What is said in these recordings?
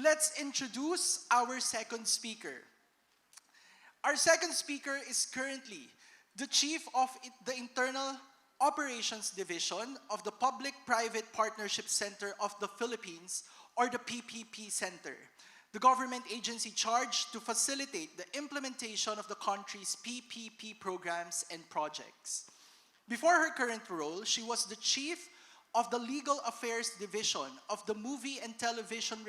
let's introduce our second speaker. Our second speaker is currently the Chief of the Internal Operations Division of the Public-Private Partnership Center of the Philippines, or the PPP Center, the government agency charged to facilitate the implementation of the country's PPP programs and projects. Before her current role, she was the Chief of the Legal Affairs Division of the Movie and Television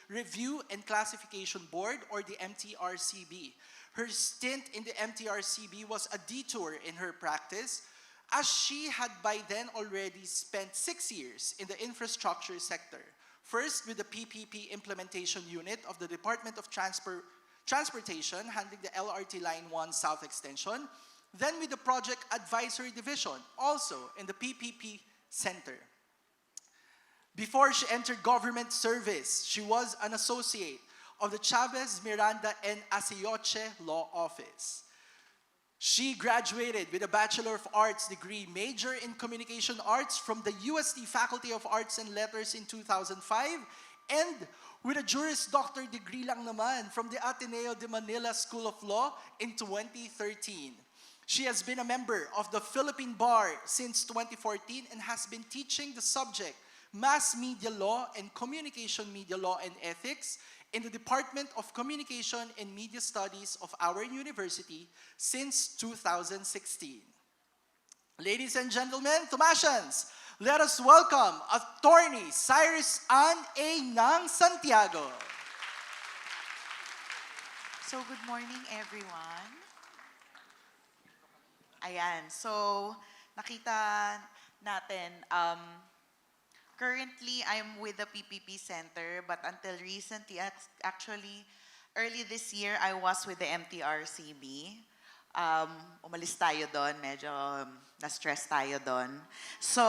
Review and Classification Board, or the MTRCB. Her stint in the MTRCB was a detour in her practice, as she had by then already spent 6 years in the infrastructure sector. First with the PPP Implementation Unit of the Department of Transportation, handling the LRT Line 1 South Extension, then with the Project Advisory Division, also in the PPP Center. Before she entered government service, she was an associate of the Chavez, Miranda, and Asioche Law Office. She graduated with a Bachelor of Arts degree, major in Communication Arts from the UST Faculty of Arts and Letters in 2005, and with a Juris Doctor degree lang naman from the Ateneo de Manila School of Law in 2013. She has been a member of the Philippine Bar since 2014 and has been teaching the subject Mass Media Law and Communication Media Law and Ethics in the Department of Communication and Media Studies of our university since 2016. Ladies and gentlemen, Tomasians, let us welcome Attorney Cyrus Ann A. Nang Santiago. So, good morning, everyone. Ayan, so nakita natin, currently, I'm with the PPP Center, but until recently, actually, early this year, I was with the MTRCB. Umalis tayo doon, medyo na-stress tayo doon. So,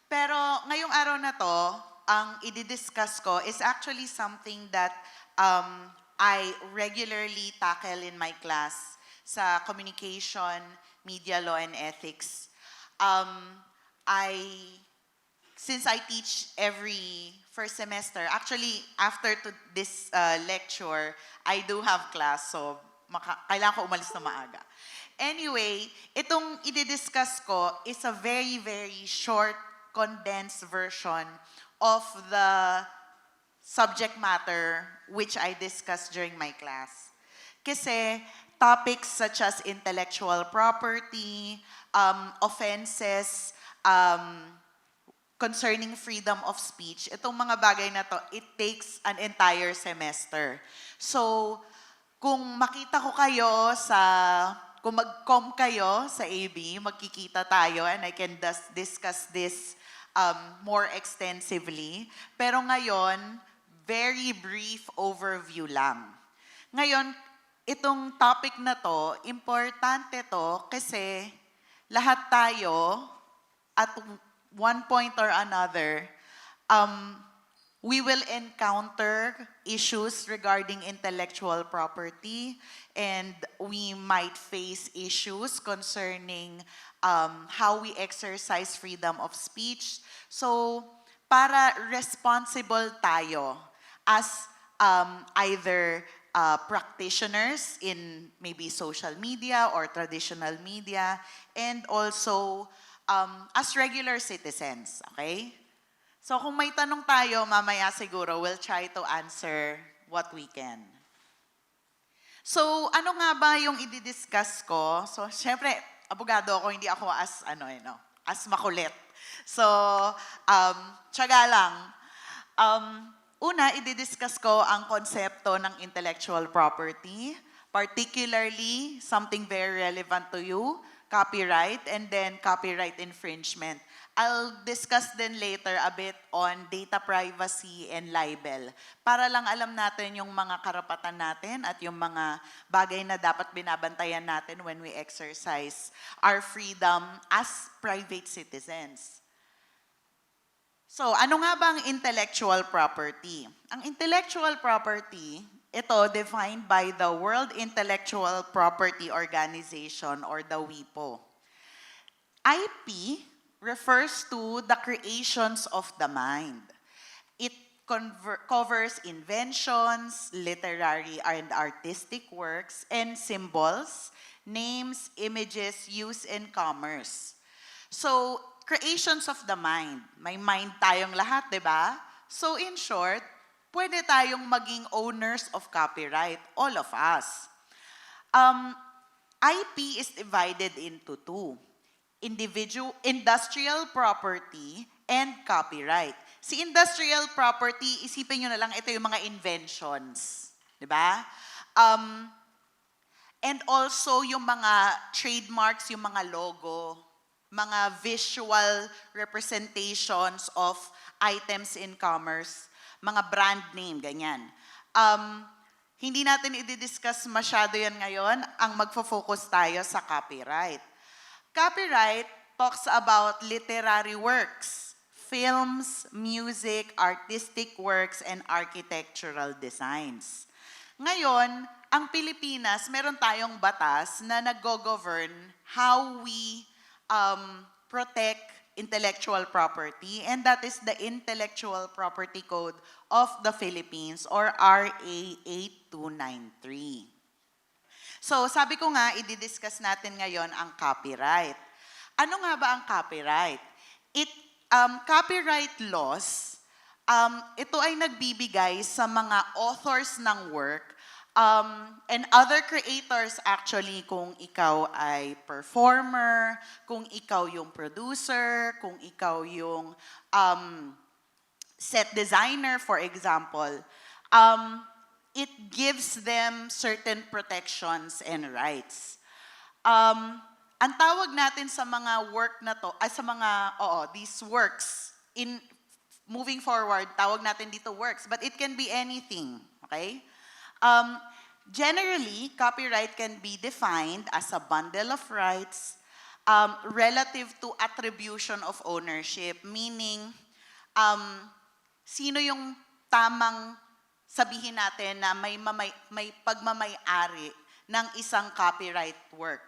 pero ngayong araw na to, ang i-discuss ko is actually something that I regularly tackle in my class sa Communication, Media Law, and Ethics. Since I teach every first semester, actually after this lecture, I do have class, so kailangan ko umalis na maaga. Anyway, itong i-discuss ko is a very, very short, condensed version of the subject matter which I discussed during my class. Kasi topics such as intellectual property, offenses, concerning freedom of speech, itong mga bagay na to, it takes an entire semester. So, kung makita ko kayo kung mag-com kayo sa AB, magkikita tayo and I can discuss this more extensively. Pero ngayon, very brief overview lang. Ngayon, itong topic na to, importante to kasi lahat tayo at one point or another, we will encounter issues regarding intellectual property, and we might face issues concerning how we exercise freedom of speech. So, para responsible tayo as either practitioners in maybe social media or traditional media, and also as regular citizens, okay? So kung may tanong tayo, mamaya siguro we'll try to answer what we can. So ano nga ba yung i-discuss ko? So syempre, abogado ako, hindi ako as makulit. So, tiyaga lang. Una, i-discuss ko ang konsepto ng intellectual property, particularly something very relevant to you, copyright, and then copyright infringement. I'll discuss then later a bit on data privacy and libel. Para lang alam natin yung mga karapatan natin at yung mga bagay na dapat binabantayan natin when we exercise our freedom as private citizens. So, ano nga ba ang intellectual property? Ang intellectual property, ito defined by the World Intellectual Property Organization or the WIPO. IP refers to the creations of the mind. It covers inventions, literary and artistic works, and symbols, names, images used in commerce. So, creations of the mind. May mind tayong lahat, di ba? So, in short, pwede tayong maging owners of copyright, all of us. IP is divided into two. Industrial property and copyright. Si industrial property, isipin nyo na lang, ito yung mga inventions. Di ba? And also yung mga trademarks, yung mga logo, mga visual representations of items in commerce, mga brand name, ganyan. Hindi natin i-discuss masyado yan ngayon. Ang magfo-focus tayo sa copyright. Copyright talks about literary works, films, music, artistic works, and architectural designs. Ngayon, ang Pilipinas, meron tayong batas na nag-govern how we protect intellectual property, and that is the Intellectual Property Code of the Philippines, or RA 8293. So, sabi ko nga, i-discuss natin ngayon ang copyright. Ano nga ba ang copyright? Copyright laws, ito ay nagbibigay sa mga authors ng work and other creators actually, kung ikaw ay performer, kung ikaw yung producer, kung ikaw yung set designer, for example, it gives them certain protections and rights. Ang tawag natin sa mga work na to, these works, in moving forward, tawag natin dito works, but it can be anything, okay? Generally, copyright can be defined as a bundle of rights relative to attribution of ownership, meaning sino yung tamang sabihin natin na may pagmamay-ari ng isang copyright work.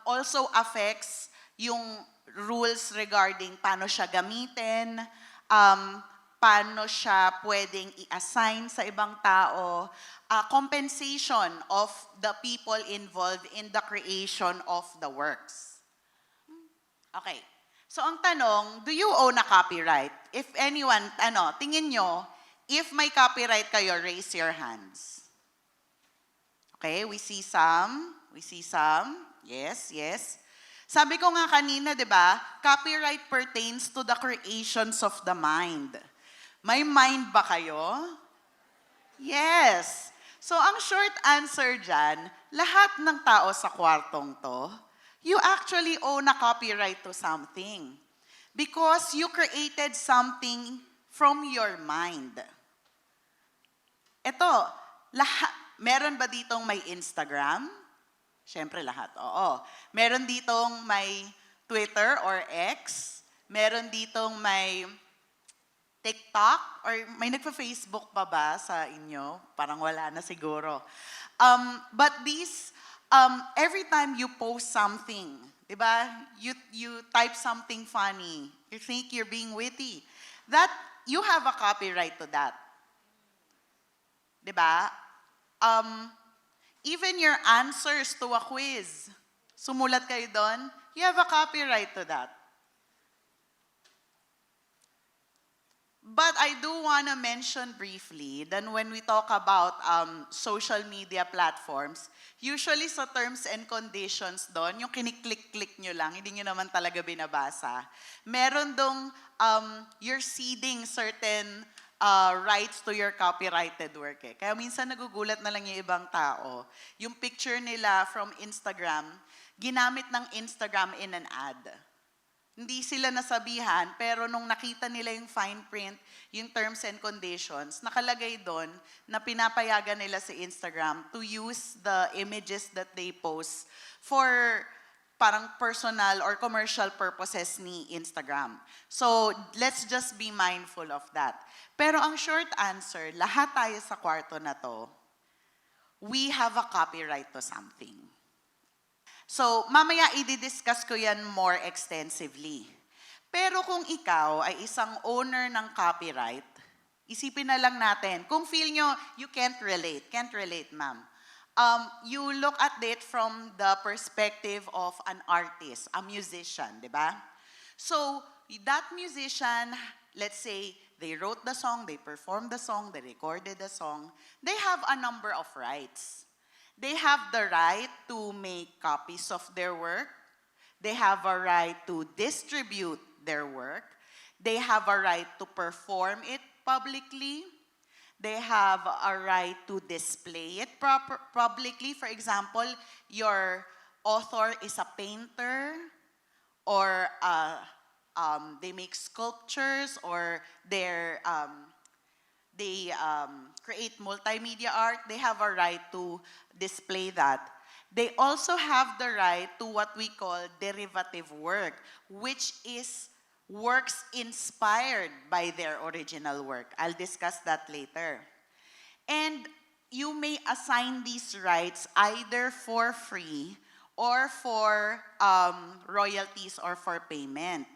Also affects yung rules regarding paano siya gamitin, paano siya pwedeng i-assign sa ibang tao, compensation of the people involved in the creation of the works. Okay. So ang tanong, do you own a copyright? If anyone, tingin nyo, if may copyright kayo, raise your hands. Okay, we see some. Yes, yes. Sabi ko nga kanina, di ba, copyright pertains to the creations of the mind. May mind ba kayo? Yes. So ang short answer dyan, lahat ng tao sa kwartong to, you actually own a copyright to something. Because you created something from your mind. Ito, meron ba ditong may Instagram? Siyempre lahat, oo. Meron ditong may Twitter or X? Meron ditong may TikTok? Or may nagpa-Facebook pa ba sa inyo? Parang wala na siguro. But these, every time you post something, diba? You type something funny. You think you're being witty. That, you have a copyright to that. Diba? Even your answers to a quiz, sumulat kayo doon, you have a copyright to that. But I do want to mention briefly that when we talk about social media platforms, usually sa terms and conditions doon, yung kiniklik-click nyo lang, hindi nyo naman talaga binabasa, meron dong you're ceding certain rights to your copyrighted work. Kaya minsan nagugulat na lang yung ibang tao. Yung picture nila from Instagram, ginamit ng Instagram in an ad. Hindi sila nasabihan, pero nung nakita nila yung fine print, yung terms and conditions, nakalagay doon na pinapayagan nila sa Instagram to use the images that they post for parang personal or commercial purposes ni Instagram. So, let's just be mindful of that. Pero ang short answer, lahat tayo sa kwarto na to, we have a copyright to something. So, mamaya i-discuss ko yan more extensively. Pero kung ikaw ay isang owner ng copyright, Isipin na lang natin. Kung feel nyo, you can't relate, ma'am. You look at it from the perspective of an artist, a musician, di ba? So, that musician, let's say, they wrote the song, they performed the song, they recorded the song, they have a number of rights. They have the right to make copies of their work. They have a right to distribute their work. They have a right to perform it publicly. They have a right to display it publicly. For example, your author is a painter, or they make sculptures, or they create multimedia art. They have a right to display that. They also have the right to what we call derivative work, which is works inspired by their original work. I'll discuss that later. And you may assign these rights either for free or for royalties or for payment.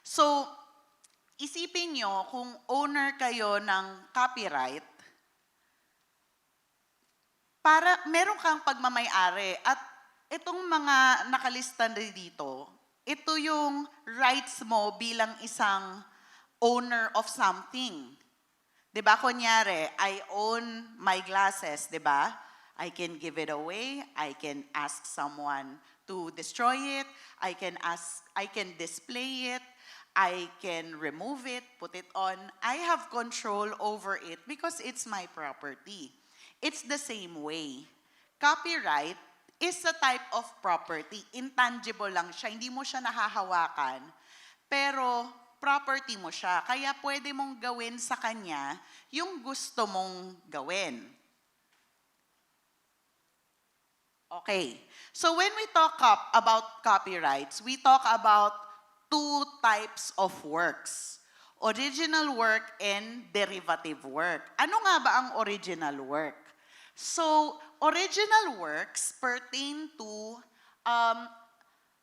So, isipin nyo kung owner kayo ng copyright, para meron kang pagmamay-ari at itong mga nakalista na dito, ito yung rights mo bilang isang owner of something. 'Di ba? Kunyari, I own my glasses, 'di ba? I can give it away, I can ask someone to destroy it, I can display it, I can remove it, put it on. I have control over it because it's my property. It's the same way. Copyright is a type of property. Intangible lang siya. Hindi mo siya nahahawakan. Pero property mo siya. Kaya pwede mong gawin sa kanya yung gusto mong gawin. Okay. So when we talk about copyrights, we talk about two types of works. Original work and derivative work. Ano nga ba ang original work? So, original works pertain to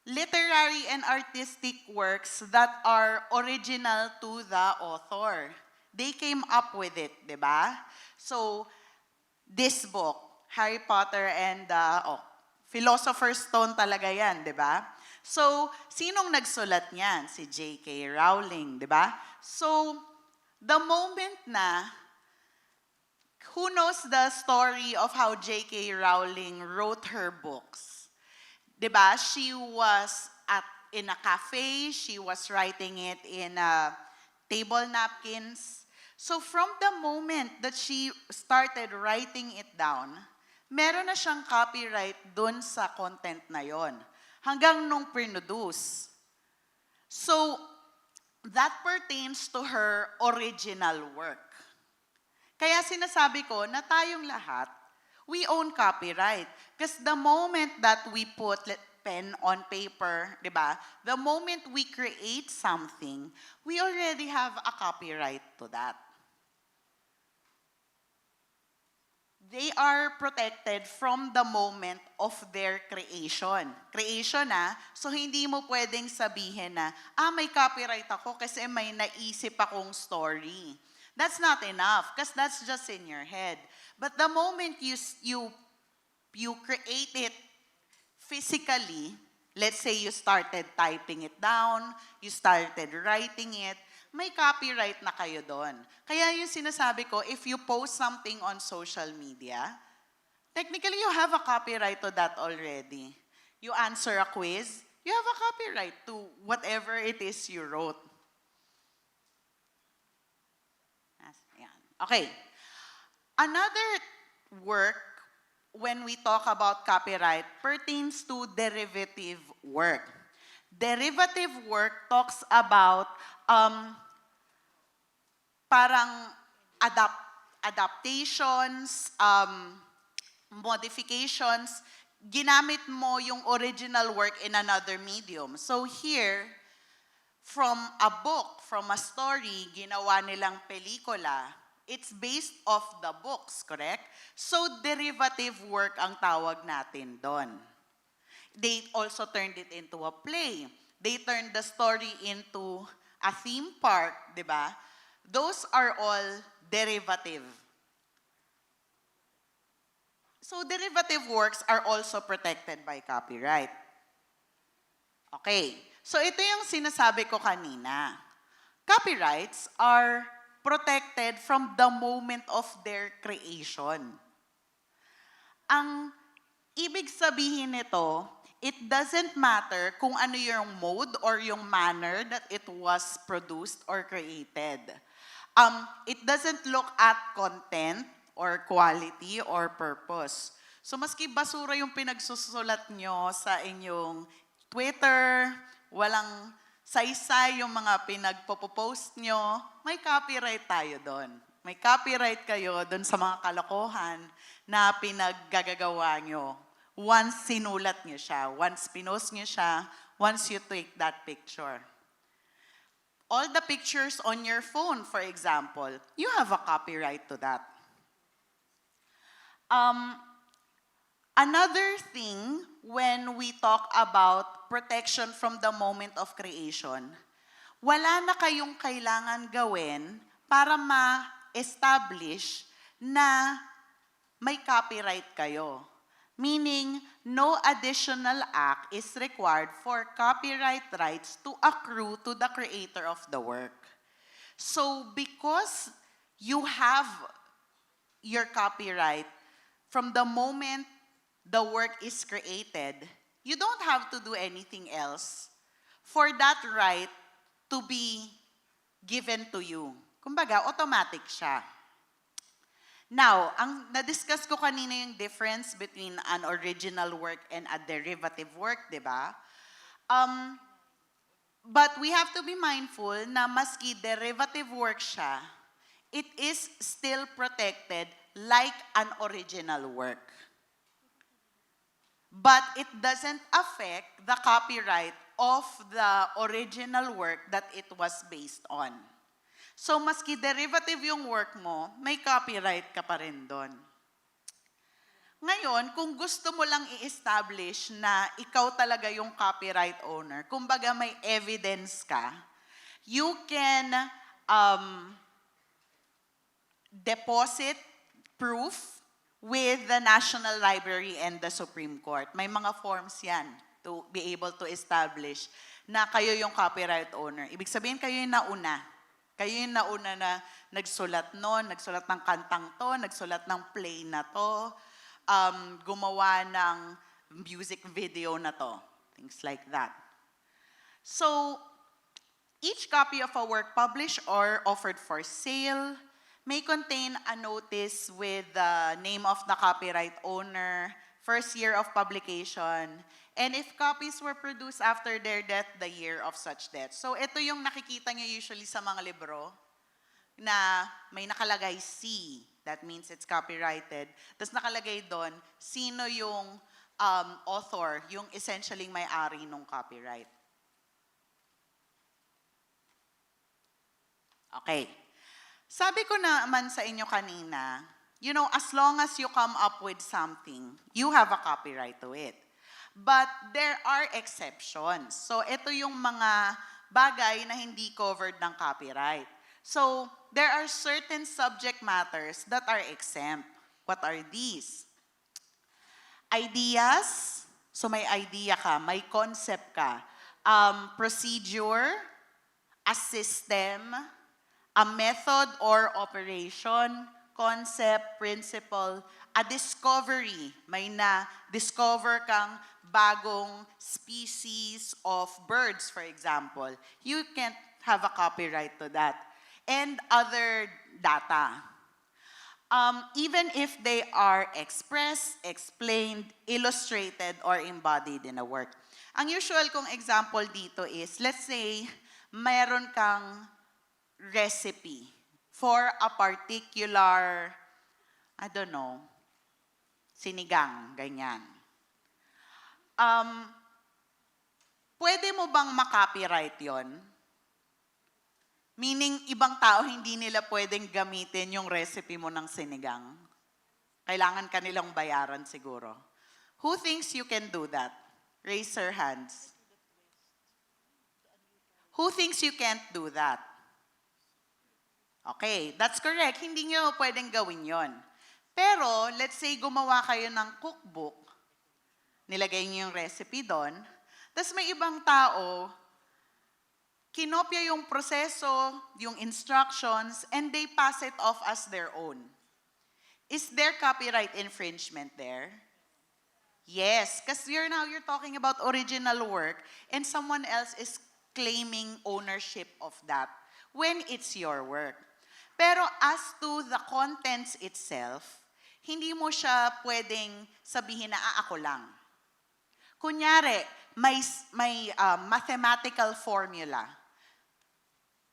literary and artistic works that are original to the author. They came up with it, di ba? So, this book, Harry Potter and the Philosopher's Stone talaga yan, di ba? So, sinong nagsulat niyan? Si J.K. Rowling, di ba? So, the moment na who knows the story of how J.K. Rowling wrote her books? Diba? She was in a cafe, she was writing it in table napkins. So from the moment that she started writing it down, meron na siyang copyright dun sa content na yon, hanggang nung produce. So that pertains to her original work. Kaya sinasabi ko na tayong lahat, we own copyright. Because the moment that we put pen on paper, di ba? The moment we create something, we already have a copyright to that. They are protected from the moment of their creation. Creation so hindi mo pwedeng sabihin na, may copyright ako kasi may naisip akong story. That's not enough because that's just in your head. But the moment you create it physically, let's say you started typing it down, you started writing it, may copyright na kayo doon. Kaya yung sinasabi ko, if you post something on social media, technically you have a copyright to that already. You answer a quiz, you have a copyright to whatever it is you wrote. Okay. Another work, when we talk about copyright, pertains to derivative work. Derivative work talks about parang adaptations, modifications, ginamit mo yung original work in another medium. So here, from a book, from a story, ginawa nilang pelikula. It's based off the books, correct? So derivative work ang tawag natin doon. They also turned it into a play. They turned the story into a theme park, di ba? those are all derivative. So derivative works are also protected by copyright. Okay, so ito yung sinasabi ko kanina. Copyrights are protected from the moment of their creation. Ang ibig sabihin nito, it doesn't matter kung ano yung mode or yung manner that it was produced or created. It doesn't look at content or quality or purpose. So maski basura yung pinagsusulat nyo sa inyong Twitter, walang saysay yung mga pinagpo-post nyo, may copyright tayo doon. May copyright kayo doon sa mga kalokohan na pinaggagawa nyo. Once sinulat nyo siya, once pinost nyo siya, once you take that picture. All the pictures on your phone, for example, you have a copyright to that. Another thing, when we talk about protection from the moment of creation, wala na kayong kailangan gawin para ma-establish na may copyright kayo. Meaning, no additional act is required for copyright rights to accrue to the creator of the work. So, because you have your copyright from the moment the work is created, you don't have to do anything else for that right to be given to you. Kumbaga, automatic siya. Now, ang na-discuss ko kanina yung difference between an original work and a derivative work, di ba? But we have to be mindful na maski derivative work siya, it is still protected like an original work. But it doesn't affect the copyright of the original work that it was based on. So, maski derivative yung work mo, may copyright ka pa rin doon. Ngayon, kung gusto mo lang i-establish na ikaw talaga yung copyright owner, kumbaga may evidence ka, you can deposit proof with the National Library and the Supreme Court. May mga forms yan to be able to establish na kayo yung copyright owner. Ibig sabihin, kayo yung nauna. Kayo yung nauna na nagsulat nun, nagsulat ng kantang to, nagsulat ng play na to, gumawa ng music video na to. Things like that. So, each copy of a work published or offered for sale may contain a notice with the name of the copyright owner, first year of publication, and if copies were produced after their death, the year of such death. So ito yung nakikita nyo usually sa mga libro na may nakalagay C. That means it's copyrighted. Tapos nakalagay doon, sino yung author, yung essentially may-ari ng copyright. Okay. Sabi ko naman sa inyo kanina, you know, as long as you come up with something, you have a copyright to it. But there are exceptions. So ito yung mga bagay na hindi covered ng copyright. So there are certain subject matters that are exempt. What are these? Ideas. So may idea ka, may concept ka. Procedure, a system, a method or operation, concept, principle, a discovery. May na-discover kang bagong species of birds, for example. You can't have a copyright to that. And other data. Even if they are expressed, explained, illustrated, or embodied in a work. Ang usual kong example dito is, let's say, mayroon kang recipe for a particular, I don't know, sinigang, ganyan. Pwede mo bang makopyright yon? Meaning, ibang tao hindi nila pwedeng gamitin yung recipe mo ng sinigang. Kailangan kanilang bayaran siguro. Who thinks you can do that? Raise your hands. Who thinks you can't do that? Okay, that's correct. Hindi nyo pwedeng gawin yon. Pero, let's say gumawa kayo ng cookbook, nilagay niyo yung recipe doon, tapos may ibang tao, kinopya yung proseso, yung instructions, and they pass it off as their own. Is there copyright infringement there? Yes, because you're talking about original work and someone else is claiming ownership of that when it's your work. Pero as to the contents itself, hindi mo siya pwedeng sabihin na ako lang. Kunyari, may mathematical formula.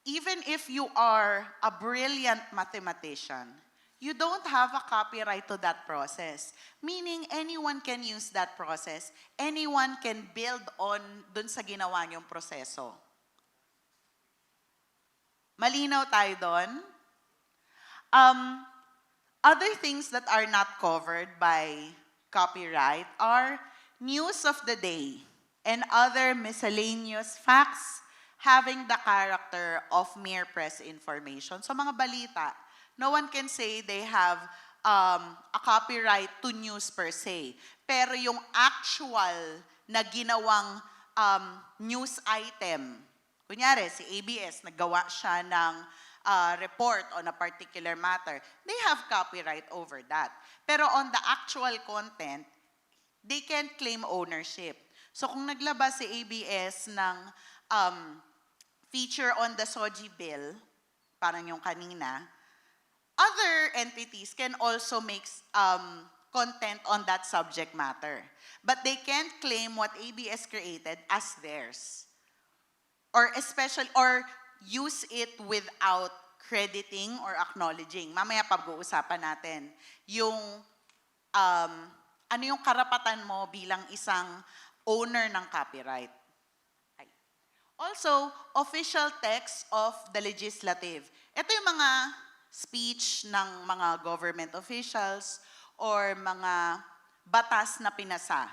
Even if you are a brilliant mathematician, you don't have a copyright to that process. Meaning, anyone can use that process. Anyone can build on dun sa ginawa niyong proseso. Malinaw tayo doon? Other things that are not covered by copyright are news of the day and other miscellaneous facts having the character of mere press information. So mga balita, no one can say they have a copyright to news per se. Pero yung actual na ginawang news item, kunyari si ABS, naggawa siya ng report on a particular matter, they have copyright over that. Pero on the actual content, they can't claim ownership. So kung naglabas si ABS ng feature on the SOGI bill, parang yung kanina, other entities can also make content on that subject matter. But they can't claim what ABS created as theirs. Or use it without crediting or acknowledging. Mamaya pag-uusapan natin yung ano yung karapatan mo bilang isang owner ng copyright. Also, official text of the legislative. Ito yung mga speech ng mga government officials or mga batas na pinasa.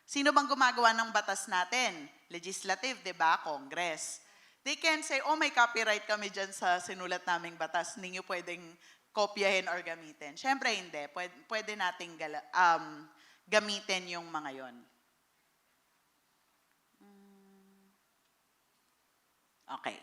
Sino bang gumagawa ng batas natin? Legislative, di ba? Congress. They can say, oh, may copyright kami dyan sa sinulat naming batas. Hindi nyo pwedeng kopyahin or gamitin. Siyempre hindi. Pwede nating gamitin yung mga yon. Okay.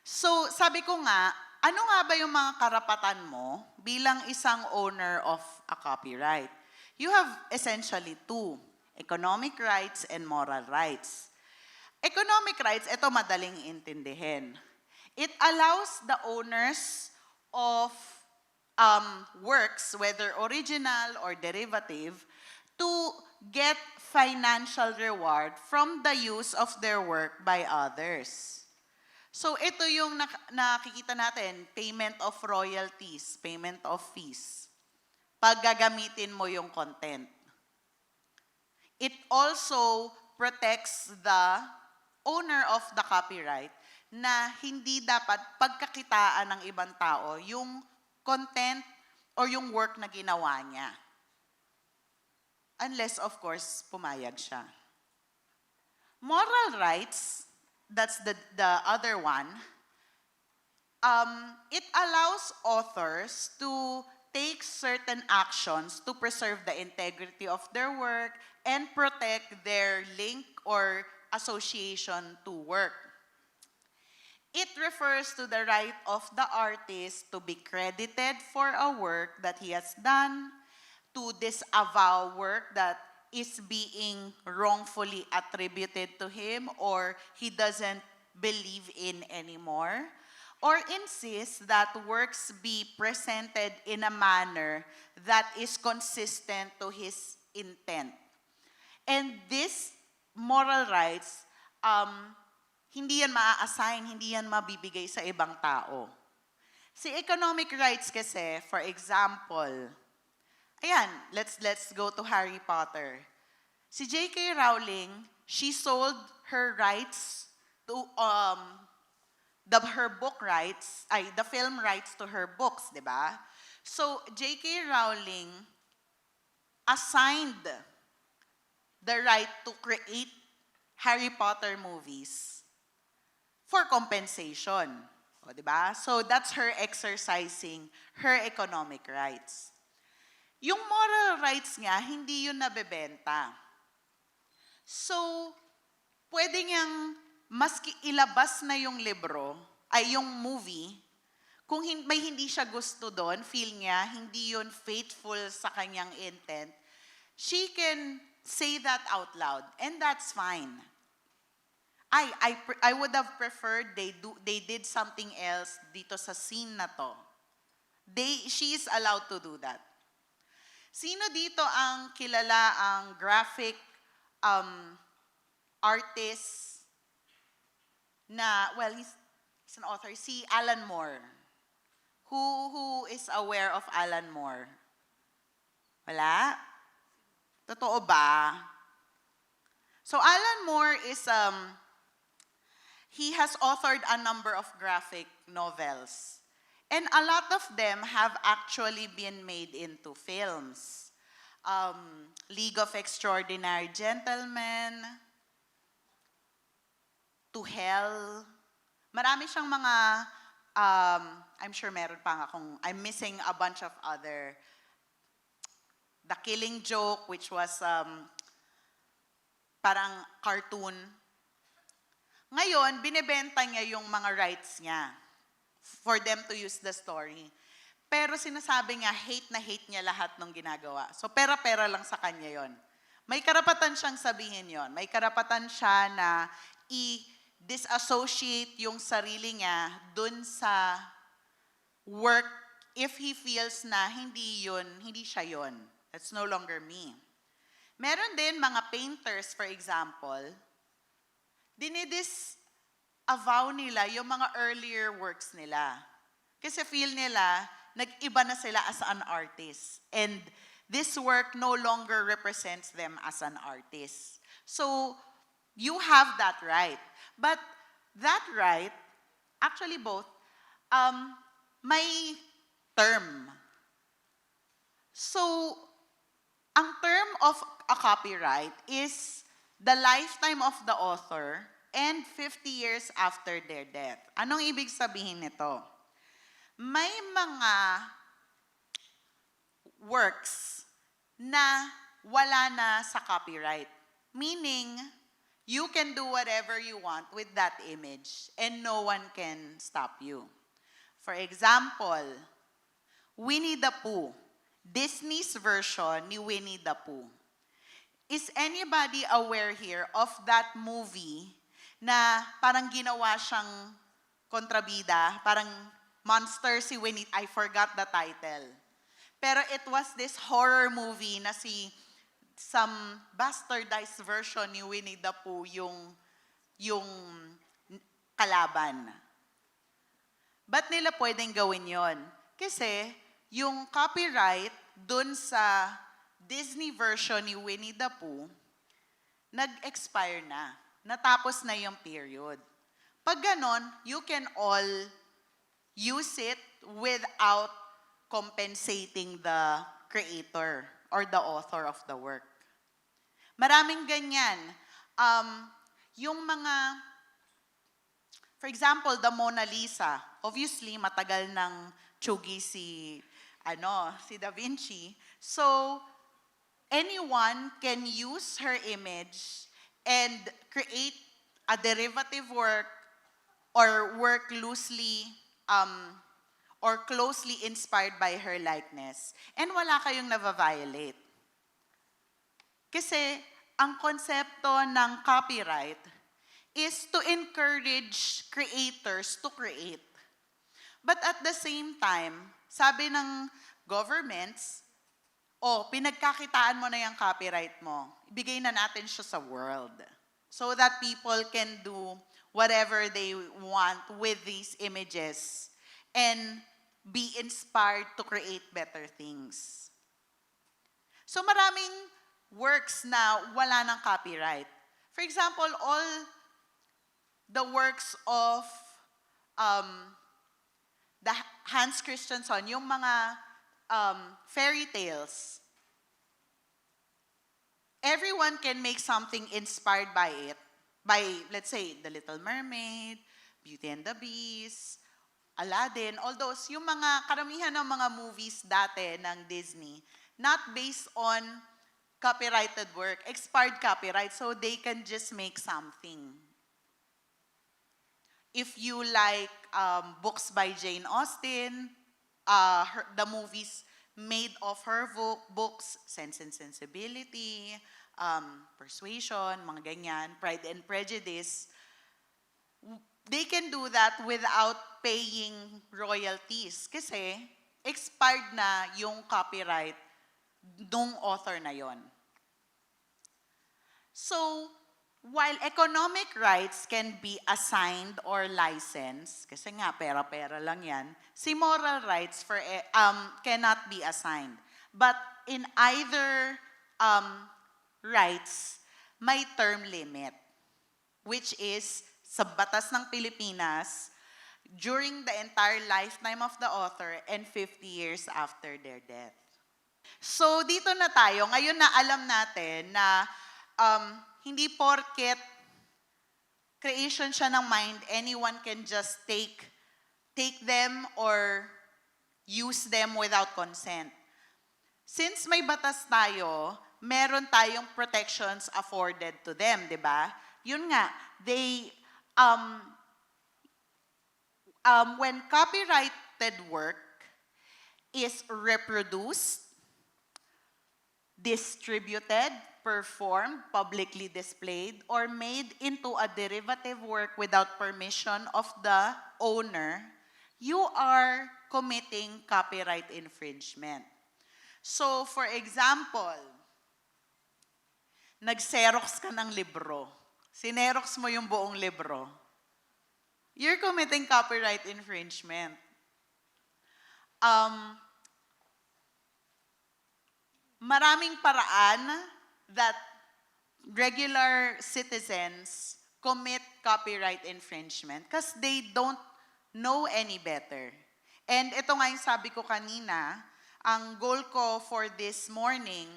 So, sabi ko nga, ano nga ba yung mga karapatan mo bilang isang owner of a copyright? You have essentially two, economic rights and moral rights. Economic rights, ito madaling intindihin. It allows the owners of works, whether original or derivative, to get financial reward from the use of their work by others. So ito yung nakikita natin, payment of royalties, payment of fees. Pag gagamitin mo yung content. It also protects the owner of the copyright na hindi dapat pagkakitaan ng ibang tao yung content or yung work na ginawa niya. Unless, of course, pumayag siya. Moral rights, that's the other one, it allows authors to take certain actions to preserve the integrity of their work and protect their link or association to work. It refers to the right of the artist to be credited for a work that he has done, to disavow work that is being wrongfully attributed to him or he doesn't believe in anymore, or insist that works be presented in a manner that is consistent to his intent. And these moral rights, hindi yan maa-assign, hindi yan mabibigay sa ibang tao. Si economic rights kasi, for example, ayan, let's go to Harry Potter. Si J.K. Rowling, she sold her rights to her book rights, the film rights to her books, di ba? So J.K. Rowling assigned the right to create Harry Potter movies for compensation. O, di ba? So that's her exercising her economic rights. Yung moral rights nga, hindi yun nabebenta. So, pwede niyang maski ilabas na yung libro, ay yung movie, kung may hindi siya gusto doon, feel niya, hindi yun faithful sa kanyang intent, she can say that out loud, and that's fine. I would have preferred they did something else dito sa scene na to. She is allowed to do that. Sino dito ang kilala ang graphic artist na, well, he's an author, si Alan Moore. Who is aware of Alan Moore? Wala? Totoo ba? So Alan Moore is, he has authored a number of graphic novels. And a lot of them have actually been made into films. League of Extraordinary Gentlemen, To Hell. Marami siyang mga, I'm sure meron pa nga kung, I'm missing a bunch of other. The Killing Joke, which was parang cartoon. Ngayon, binebenta niya yung mga rights niya for them to use the story. Pero sinasabi niya, hate niya lahat ng ginagawa. So, pera-pera lang sa kanya yon. May karapatan siyang sabihin yon. May karapatan siya na i-disassociate yung sarili niya dun sa work if he feels na hindi siya yon. That's no longer me. Meron din mga painters, for example, avow nila yung mga earlier works nila. Kasi feel nila, nag-iba na sila as an artist. And this work no longer represents them as an artist. So, you have that right. But that right, actually both, may term. So, ang term of a copyright is the lifetime of the author and 50 years after their death. Anong ibig sabihin nito? May mga works na wala na sa copyright. Meaning, you can do whatever you want with that image and no one can stop you. For example, Winnie the Pooh. Disney's version ni Winnie the Pooh. Is anybody aware here of that movie na parang ginawa siyang kontrabida, parang monster si Winnie, I forgot the title. Pero it was this horror movie na some bastardized version ni Winnie the Pooh yung kalaban. Ba't nila pwedeng gawin yon? Kasi yung copyright dun sa Disney version ni Winnie the Pooh, nag-expire na. Natapos na yung period. Pag ganon, you can all use it without compensating the creator or the author of the work. Maraming ganyan. Yung mga, for example, the Mona Lisa, obviously, matagal ng tsugi si Da Vinci. So, anyone can use her image and create a derivative work or work loosely or closely inspired by her likeness. And wala kayong nava-violate. Kasi ang konsepto ng copyright is to encourage creators to create. But at the same time, sabi ng governments, pinagkakitaan mo na yung copyright mo. Ibigay na natin siya sa world. So that people can do whatever they want with these images and be inspired to create better things. So maraming works na wala ng copyright. For example, all the works of the Hans Christensen, yung mga fairy tales. Everyone can make something inspired by it. By, let's say, The Little Mermaid, Beauty and the Beast, Aladdin, all those, yung mga karamihan ng mga movies dati ng Disney, not based on copyrighted work, expired copyright, so they can just make something. If you like books by Jane Austen, the movies made of her books, Sense and Sensibility, Persuasion, mga ganyan, Pride and Prejudice, they can do that without paying royalties kasi expired na yung copyright nung author na yon. So, while economic rights can be assigned or licensed, kasi nga pera-pera lang yan, si moral rights cannot be assigned. But in either rights, may term limit, which is sa batas ng Pilipinas, during the entire lifetime of the author and 50 years after their death. So dito na tayo, ngayon na alam natin na hindi porket creation siya ng mind, anyone can just take them or use them without consent. Since may batas tayo, meron tayong protections afforded to them, di ba? Yun nga, when copyrighted work is reproduced, distributed, performed, publicly displayed, or made into a derivative work without permission of the owner, you are committing copyright infringement. So, for example, nag-xerox ka ng libro. Sinerox mo yung buong libro. You're committing copyright infringement. Maraming paraan that regular citizens commit copyright infringement because they don't know any better. And ito nga yung sabi ko kanina, ang goal ko for this morning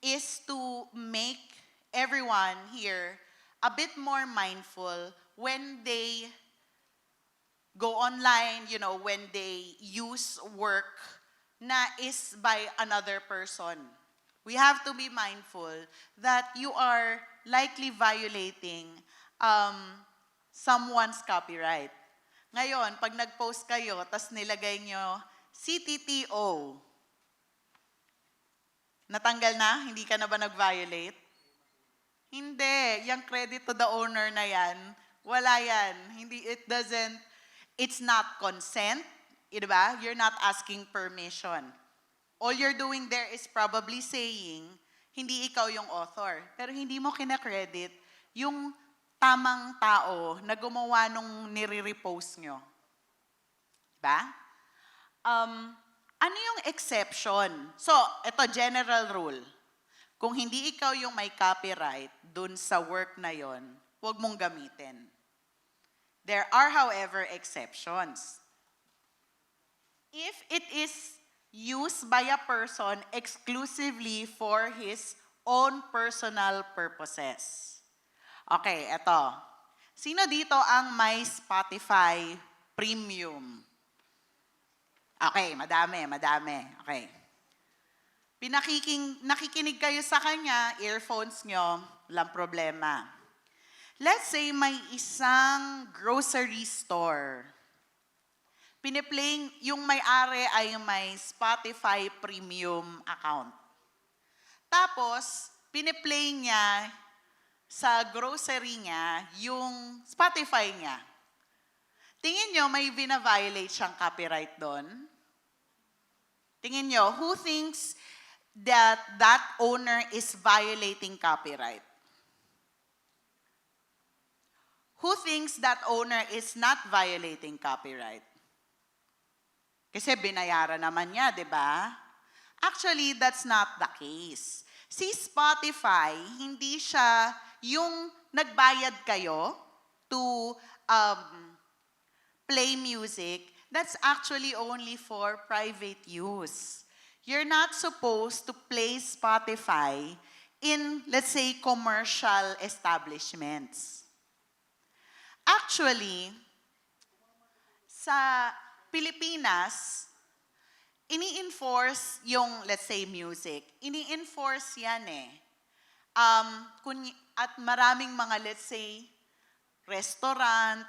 is to make everyone here a bit more mindful when they go online, when they use work na is by another person. We have to be mindful that you are likely violating someone's copyright. Ngayon, pag nag-post kayo, tas nilagay nyo, CTTO, natanggal na? Hindi ka na ba nag-violate? Hindi. Yung credit to the owner na yan, wala yan. It's not consent. Diba? You're not asking permission. All you're doing there is probably saying, hindi ikaw yung author. Pero hindi mo kinakredit yung tamang tao na gumawa nung nire-repost nyo. Diba? Ano yung exception? So, ito general rule. Kung hindi ikaw yung may copyright dun sa work na yon, huwag mong gamitin. There are, however, exceptions. If it is used by a person exclusively for his own personal purposes. Okay, eto. Sino dito ang may Spotify Premium? Okay, madami. Okay. Nakikinig kayo sa kanya, earphones nyo, walang problema. Let's say may isang grocery store. Piniplaying, yung may-ari ay may Spotify Premium account. Tapos, piniplay niya sa grocery niya yung Spotify niya. Tingin nyo, may bina-violate siyang copyright doon? Tingin nyo, who thinks that owner is violating copyright? Who thinks that owner is not violating copyright? Kasi binayaran naman niya, di ba? Actually, that's not the case. Si Spotify, hindi siya yung nagbayad kayo to play music. That's actually only for private use. You're not supposed to play Spotify in, let's say, commercial establishments. Actually, sa Pilipinas, ini-enforce yung, let's say, music. Ini-enforce yan eh. At maraming mga, let's say, restaurant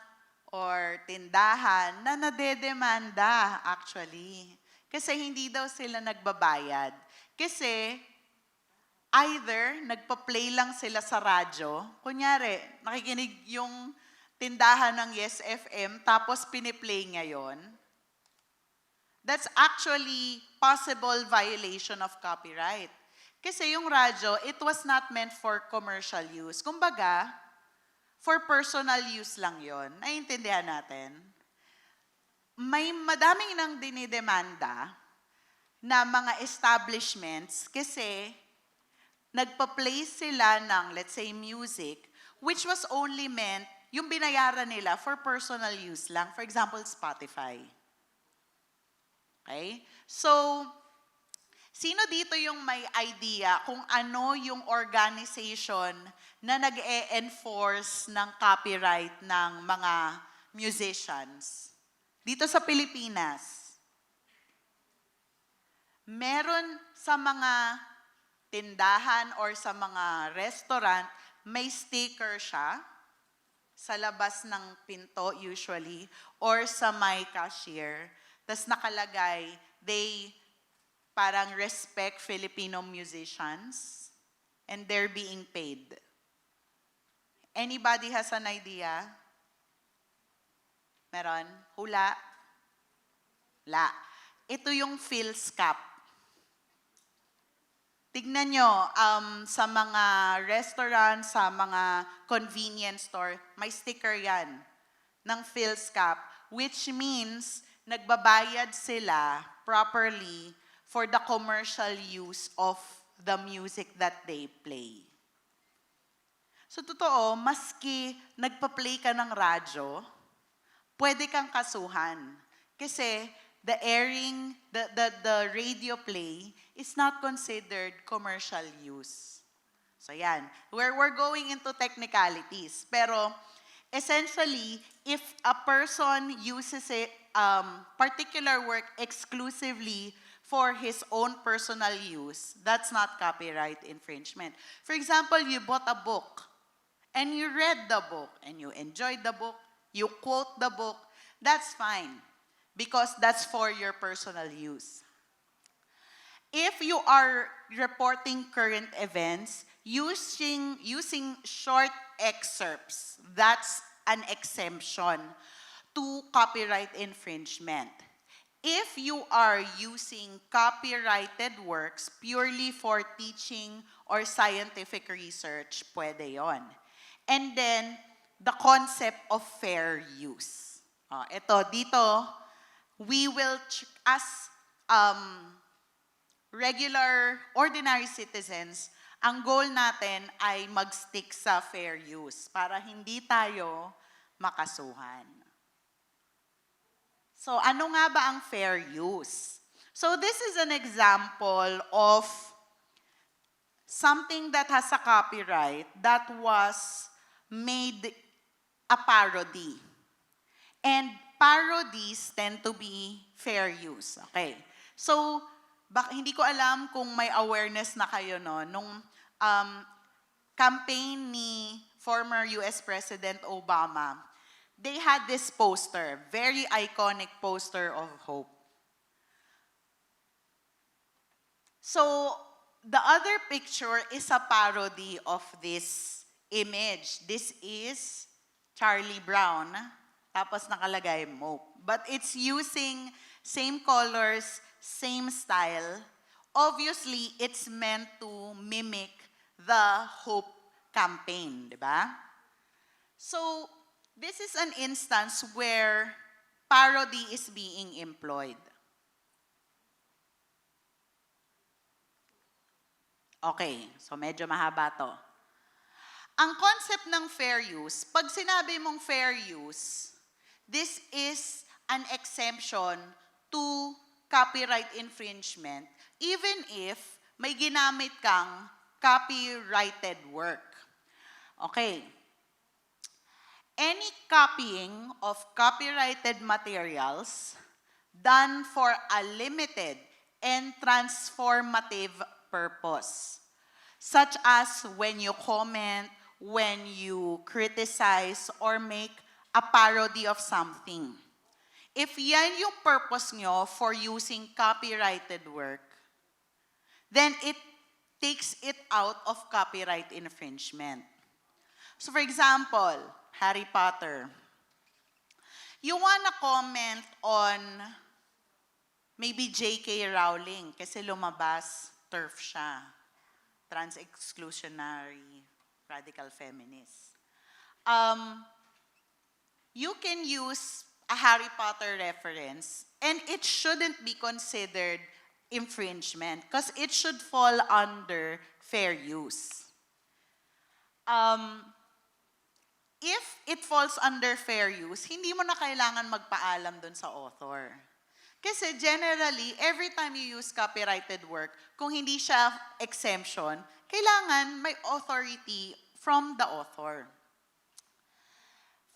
or tindahan na nadedemanda actually. Kasi hindi daw sila nagbabayad. Kasi either nagpa-play lang sila sa radyo, kunyari, nakikinig yung tindahan ng Yes FM, tapos piniplay ngayon. That's actually possible violation of copyright. Kasi yung radyo, it was not meant for commercial use. Kumbaga, for personal use lang yon. Naiintindihan natin? May madaming nang dinidemanda na mga establishments kasi nagpa-play sila ng, let's say, music, which was only meant, yung binayaran nila for personal use lang. For example, Spotify. Okay? So, sino dito yung may idea kung ano yung organization na nag-e-enforce ng copyright ng mga musicians? Dito sa Pilipinas, meron sa mga tindahan or sa mga restaurant, may sticker siya sa labas ng pinto usually or sa may cashier. Tas nakalagay, they parang respect Filipino musicians and they're being paid. Anybody has an idea? Meron? Hula? La. Ito yung PhilSCAP. Tignan nyo, sa mga restaurant, sa mga convenience store, may sticker yan ng PhilSCAP, which means nagbabayad sila properly for the commercial use of the music that they play. So totoo, maski nagpa-play ka ng radyo, pwede kang kasuhan. Kasi the airing, the radio play is not considered commercial use. So yan, we're going into technicalities. Pero essentially, if a person uses it, particular work exclusively for his own personal use, that's not copyright infringement. For example, you bought a book, and you read the book, and you enjoyed the book, you quote the book, that's fine, because that's for your personal use. If you are reporting current events, using short excerpts, that's an exemption to copyright infringement. If you are using copyrighted works purely for teaching or scientific research, pwede yon. And then, the concept of fair use. Dito, we will, as regular, ordinary citizens, ang goal natin ay mag-stick sa fair use para hindi tayo makasuhan. So, ano nga ba ang fair use? So, this is an example of something that has a copyright that was made a parody. And parodies tend to be fair use. Okay. So, hindi ko alam kung may awareness na kayo no, nung campaign ni former US President Obama. They had this poster, very iconic poster of hope. So, the other picture is a parody of this image. This is Charlie Brown, tapos nakalagay Mope. But it's using same colors, same style. Obviously, it's meant to mimic the Hope campaign, di ba? So, this is an instance where parody is being employed. Okay, so medyo mahaba to. Ang concept ng fair use, pag sinabi mong fair use, this is an exemption to copyright infringement even if may ginamit kang copyrighted work. Okay. any copying of copyrighted materials done for a limited and transformative purpose, such as when you comment, when you criticize, or make a parody of something. If yan yung purpose nyo for using copyrighted work, then it takes it out of copyright infringement. So for example, Harry Potter. You wanna comment on maybe J.K. Rowling kasi lumabas, TERF siya. Trans-exclusionary, radical feminist. You can use a Harry Potter reference and it shouldn't be considered infringement because it should fall under fair use. If it falls under fair use, hindi mo na kailangan magpaalam dun sa author. Kasi generally, every time you use copyrighted work, kung hindi siya exemption, kailangan may authority from the author.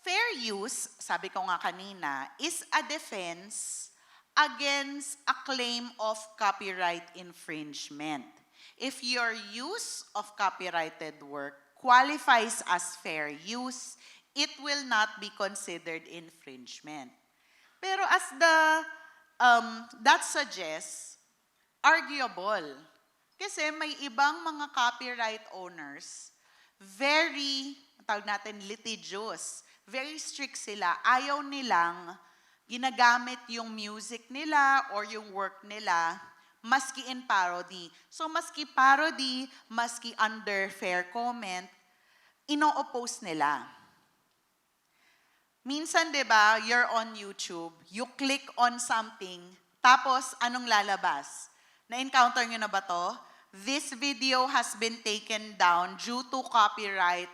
Fair use, sabi ko nga kanina, is a defense against a claim of copyright infringement. If your use of copyrighted work qualifies as fair use, it will not be considered infringement. Pero as that suggests, arguable. Kasi may ibang mga copyright owners, very, tawag natin, litigious, very strict sila. Ayaw nilang ginagamit yung music nila or yung work nila maski in parody. So maski parody, maski under fair comment, ino-oppose nila. Minsan, di ba, you're on YouTube, you click on something, tapos anong lalabas? Na-encounter nyo na ba to? This video has been taken down due to copyright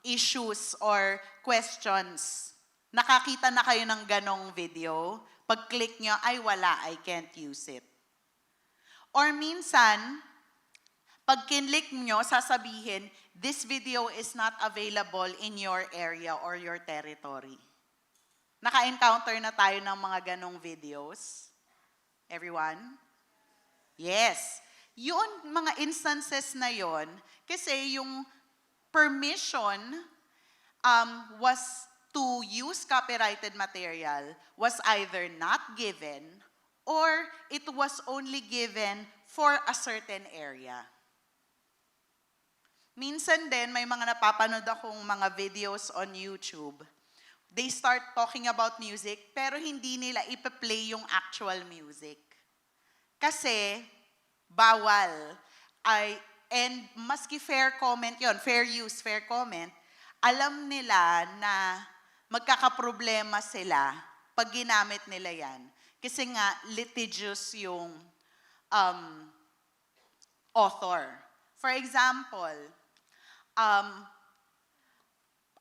issues or questions. Nakakita na kayo ng ganong video? Pag-click nyo, ay wala, I can't use it. Or minsan, pag kinlik nyo, sasabihin, this video is not available in your area or your territory. Naka-encounter na tayo ng mga ganong videos? Everyone? Yes. Yun, mga instances na yon, kasi yung permission was to use copyrighted material was either not given or it was only given for a certain area. Minsan din, may mga napapanood akong mga videos on YouTube. They start talking about music, pero hindi nila ipa-play yung actual music. Kasi, bawal. And maski fair comment yon, fair use, fair comment, alam nila na magkakaproblema sila pag ginamit nila yan. Kasi nga, litigious yung author. For example,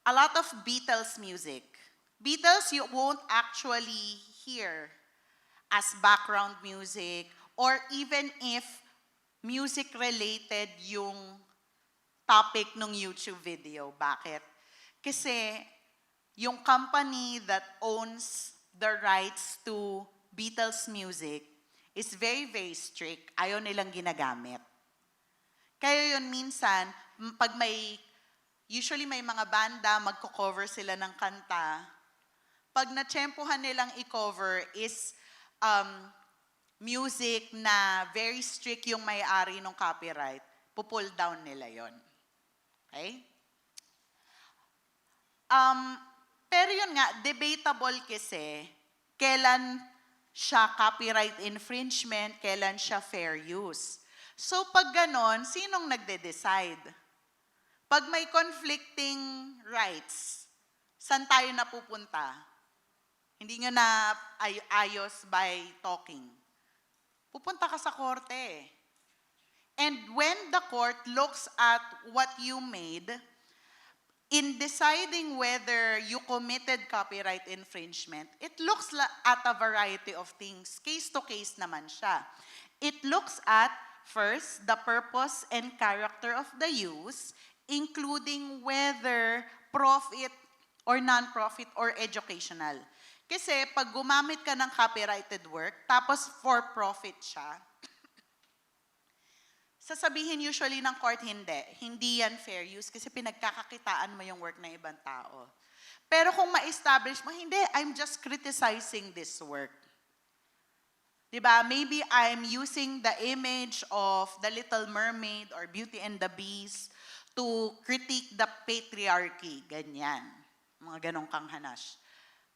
a lot of Beatles music. Beatles, you won't actually hear as background music or even if music-related yung topic ng YouTube video. Bakit? Kasi yung company that owns the rights to Beatles music is very, very strict. Ayaw nilang ginagamit. Kaya yun minsan, pag usually may mga banda, magko-cover sila ng kanta. Pag natsempuhan nilang i-cover is music na very strict yung may-ari ng copyright, pull down nila yon. Okay? Pero yun nga, debatable kasi kailan siya copyright infringement, kailan siya fair use. So pag ganon, sinong nagde-decide? Pag may conflicting rights, saan tayo napupunta? Hindi nyo na ayos by talking. Pupunta ka sa korte. And when the court looks at what you made, in deciding whether you committed copyright infringement, it looks at a variety of things. Case to case naman siya. It looks at, first, the purpose and character of the use, including whether profit or non-profit or educational. Kasi pag gumamit ka ng copyrighted work, tapos for-profit siya, sasabihin usually ng court, hindi yan fair use kasi pinagkakakitaan mo yung work ng ibang tao. Pero kung ma-establish mo, hindi, I'm just criticizing this work. Diba? Maybe I'm using the image of The Little Mermaid or Beauty and the Beast to critique the patriarchy. Ganyan. Mga ganong kang hanash.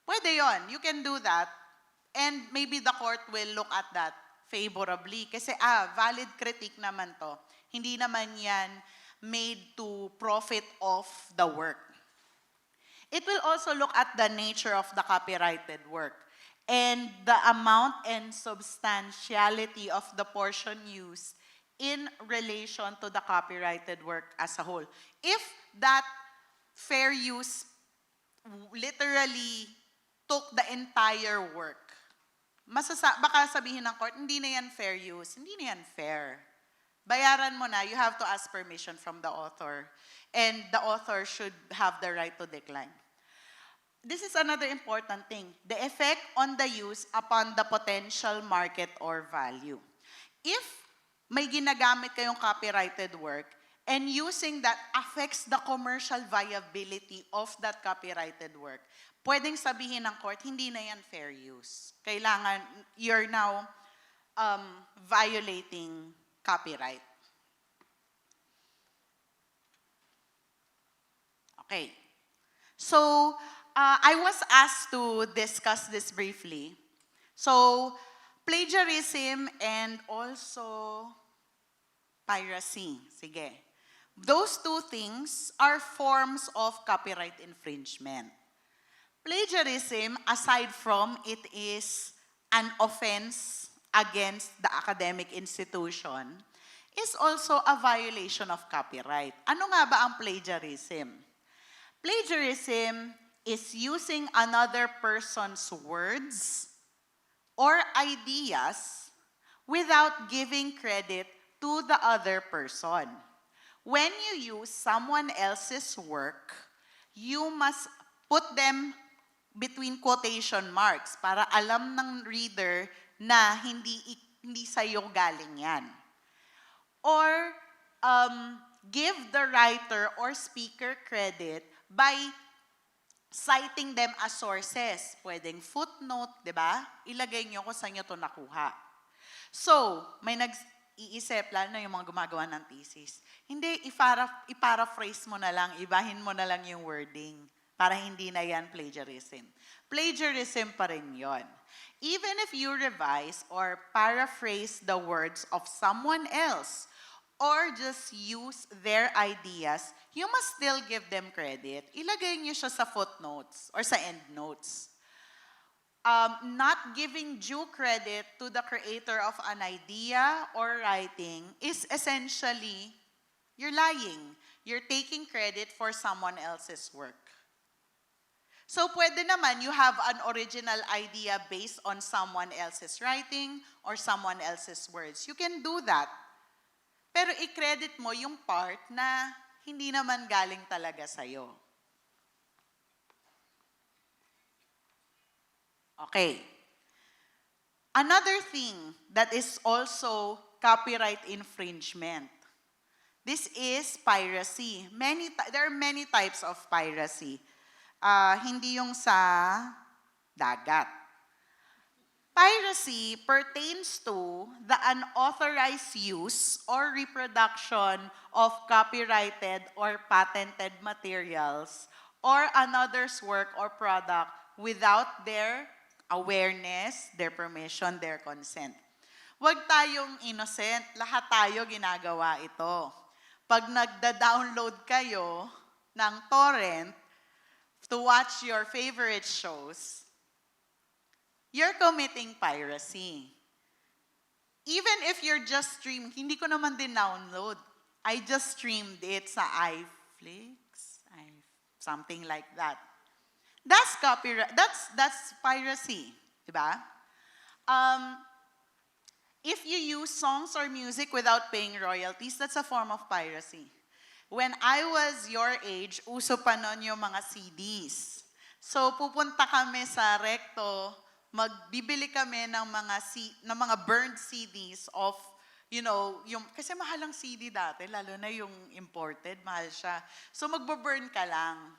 Pwede yon. You can do that. And maybe the court will look at that favorably. Kasi, valid critique naman to. Hindi naman yan made to profit off the work. It will also look at the nature of the copyrighted work and the amount and substantiality of the portion used in relation to the copyrighted work as a whole. If that fair use literally took the entire work, baka sabihin ng court, hindi na yan fair use, hindi na yan fair. Bayaran mo na, you have to ask permission from the author, and the author should have the right to decline. This is another important thing, the effect on the use upon the potential market or value. If may ginagamit kayong copyrighted work and using that affects the commercial viability of that copyrighted work, pwedeng sabihin ng court, hindi na yan fair use. Kailangan, you're now violating copyright. Okay. So, I was asked to discuss this briefly. So, plagiarism and also piracy. Sige. Those two things are forms of copyright infringement. Plagiarism, aside from it is an offense against the academic institution, is also a violation of copyright. Ano nga ba ang plagiarism? Plagiarism is using another person's words or ideas without giving credit to the other person. When you use someone else's work, you must put them between quotation marks para alam ng reader na hindi sa'yo galing yan. Or give the writer or speaker credit by citing them as sources. Pwedeng footnote, di ba? Ilagay nyo kung saan nyo ito nakuha. So, may nag-iisip, lalo na yung mga gumagawa ng thesis. Hindi, i-paraphrase mo na lang, ibahin mo na lang yung wording para hindi na yan plagiarism. Plagiarism pa rin yon. Even if you revise or paraphrase the words of someone else, or just use their ideas, you must still give them credit. Ilagay niyo siya sa footnotes or sa endnotes. Not giving due credit to the creator of an idea or writing is essentially, you're lying. You're taking credit for someone else's work. So pwede naman you have an original idea based on someone else's writing or someone else's words. You can do that. Pero i-credit mo yung part na hindi naman galing talaga sa'yo. Okay. Another thing that is also copyright infringement. This is piracy. There are many types of piracy. Hindi yung sa dagat. Piracy pertains to the unauthorized use or reproduction of copyrighted or patented materials or another's work or product without their awareness, their permission, their consent. Huwag tayong innocent, lahat tayo ginagawa ito. Pag nagda-download kayo ng torrent to watch your favorite shows, you're committing piracy. Even if you're just streaming, hindi ko naman din download. I just streamed it sa iFlix, something like that. That's copyright. That's piracy, diba? If you use songs or music without paying royalties, that's a form of piracy. When I was your age, uso pa nun yung mga CDs. So pupunta kami sa Recto, magbibili kami ng mga burned CDs of, kasi mahal ang CD dati, lalo na yung imported, mahal siya. So magbo-burn ka lang.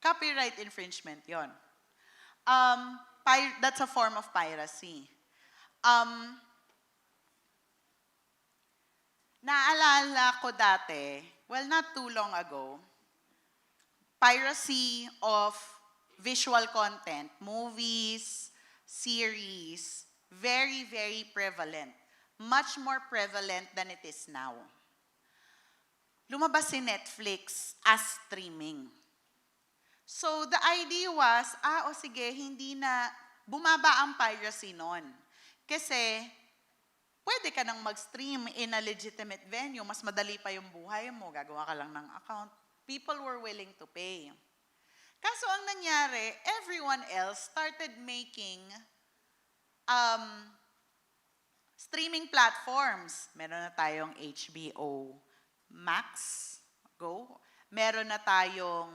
Copyright infringement yon. That's a form of piracy. Naalala ko dati, well, not too long ago, piracy of visual content, movies, series, very, very prevalent. Much more prevalent than it is now. Lumabas si Netflix as streaming. So the idea was, sige, hindi na, bumaba ang piracy nun. Kasi, pwede ka nang mag-stream in a legitimate venue, mas madali pa yung buhay mo, gagawa ka lang ng account. People were willing to pay. Kaso ang nangyari, everyone else started making streaming platforms. Meron na tayong HBO Max, Go. Meron na tayong,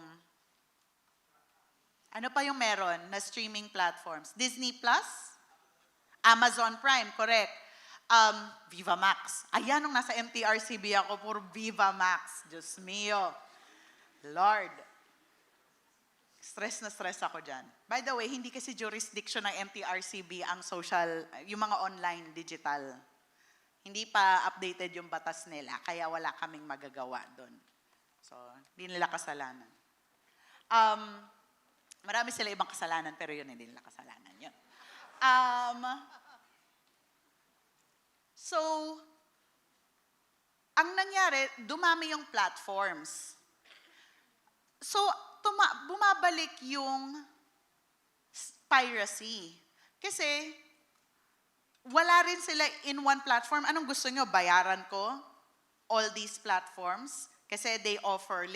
ano pa yung meron na streaming platforms? Disney Plus? Amazon Prime, correct. Viva Max. Ayan, nung nasa MTRCB ako, puro Viva Max. Diyos mio. Lord. Stress na stress ako dyan. By the way, hindi kasi jurisdiction ng MTRCB ang social, yung mga online digital. Hindi pa updated yung batas nila, kaya wala kaming magagawa doon. So, hindi nila kasalanan. Marami sila ibang kasalanan, pero yun, hindi nila kasalanan yun. So, ang nangyari, dumami yung platforms. So, bumabalik yung piracy. Kasi, wala rin sila in one platform. Anong gusto nyo? Bayaran ko all these platforms? Kasi they offer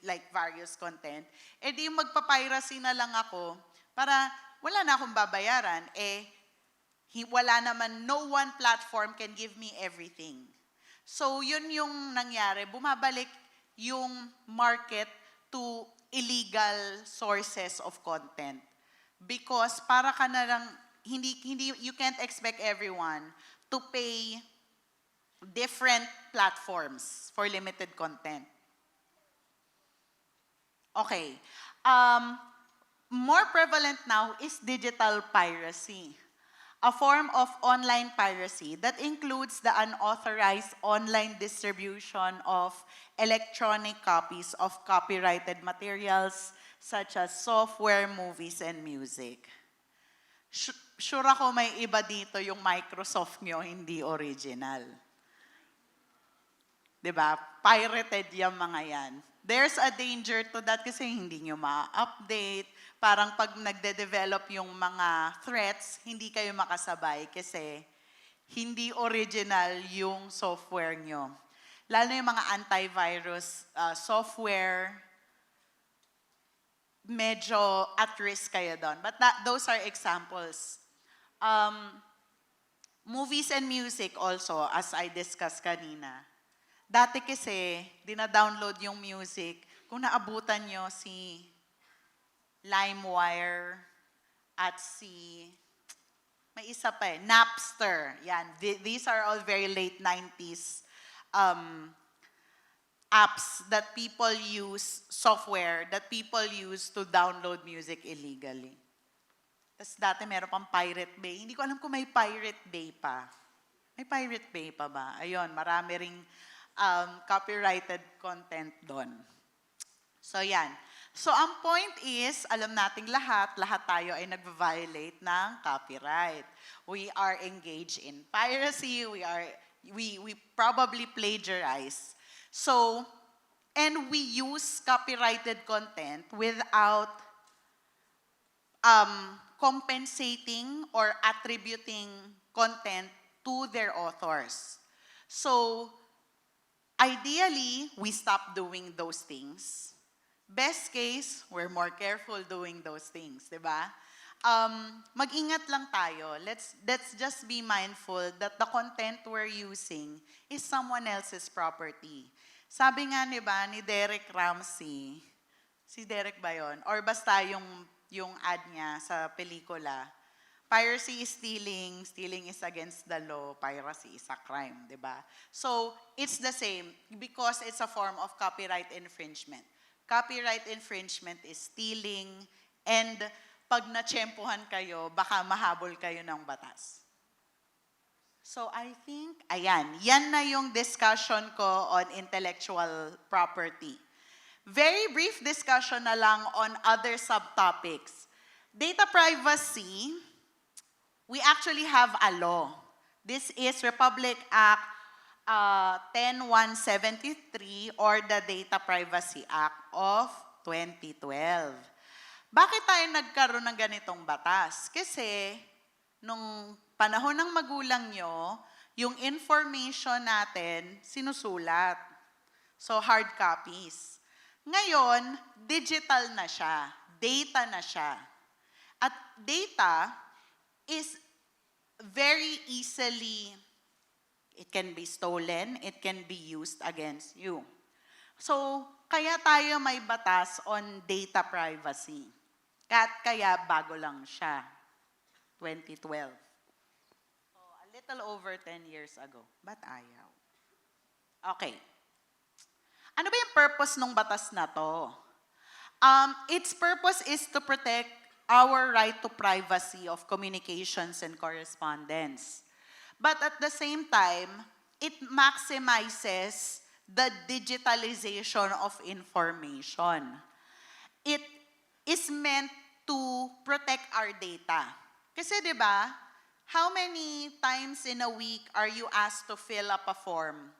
like various content. Eh di magpa-piracy na lang ako para wala na akong babayaran. Wala naman, no one platform can give me everything. So, yun yung nangyari. Bumabalik yung market to illegal sources of content. Because para ka na lang, you can't expect everyone to pay different platforms for limited content. Okay. More prevalent now is digital piracy, a form of online piracy that includes the unauthorized online distribution of electronic copies of copyrighted materials such as software, movies, and music. Sure ako may iba dito yung Microsoft nyo, hindi original. 'Di ba? Pirated yung mga yan. There's a danger to that kasi hindi nyo ma-update. Parang pag nagde-develop yung mga threats, hindi kayo makasabay kasi hindi original yung software nyo. Lalo na yung mga antivirus software, medyo at risk kayo doon. But those are examples. Movies and music also, as I discussed kanina. Dati kasi, dina-download yung music. Kung naabutan nyo si LimeWire at may isa pa Napster. Yan. These are all very late 90s apps that people use, software that people use to download music illegally. Tapos dati meron pang Pirate Bay. Hindi ko alam kung may Pirate Bay pa. May Pirate Bay pa ba? Ayun, marami ring copyrighted content doon. So yan. So ang point is, alam nating lahat tayo ay nag-violate ng copyright. We are engaged in piracy, we probably plagiarize. So, and we use copyrighted content without compensating or attributing content to their authors. So, ideally, we stop doing those things. Best case, we're more careful doing those things, di ba? Mag-ingat lang tayo. Let's just be mindful that the content we're using is someone else's property. Sabi nga, di ba, ni Derek Ramsey, Si Derek ba yun? Or basta yung ad niya sa pelikula. Piracy is stealing, stealing is against the law, piracy is a crime, di ba? So, it's the same because it's a form of copyright infringement. Copyright infringement is stealing and pag natsyempohan kayo, baka mahabol kayo ng batas. So I think, ayan, yan na yung discussion ko on intellectual property. Very brief discussion na lang on other subtopics. Data privacy, we actually have a law. This is Republic Act 10173 or the Data Privacy Act of 2012. Bakit tayo nagkaroon ng ganitong batas? Kasi nung panahon ng magulang nyo, yung information natin sinusulat. So hard copies. Ngayon, digital na siya. Data na siya. At data is very easily, it can be stolen, it can be used against you. So, kaya tayo may batas on data privacy. Kaya bago lang siya, 2012. So, a little over 10 years ago. Ba't ayaw? Okay. Ano ba yung purpose ng batas na to? Its purpose is to protect our right to privacy of communications and correspondence. But at the same time, it maximizes the digitalization of information. It is meant to protect our data. Kasi 'di ba, how many times in a week are you asked to fill up a form?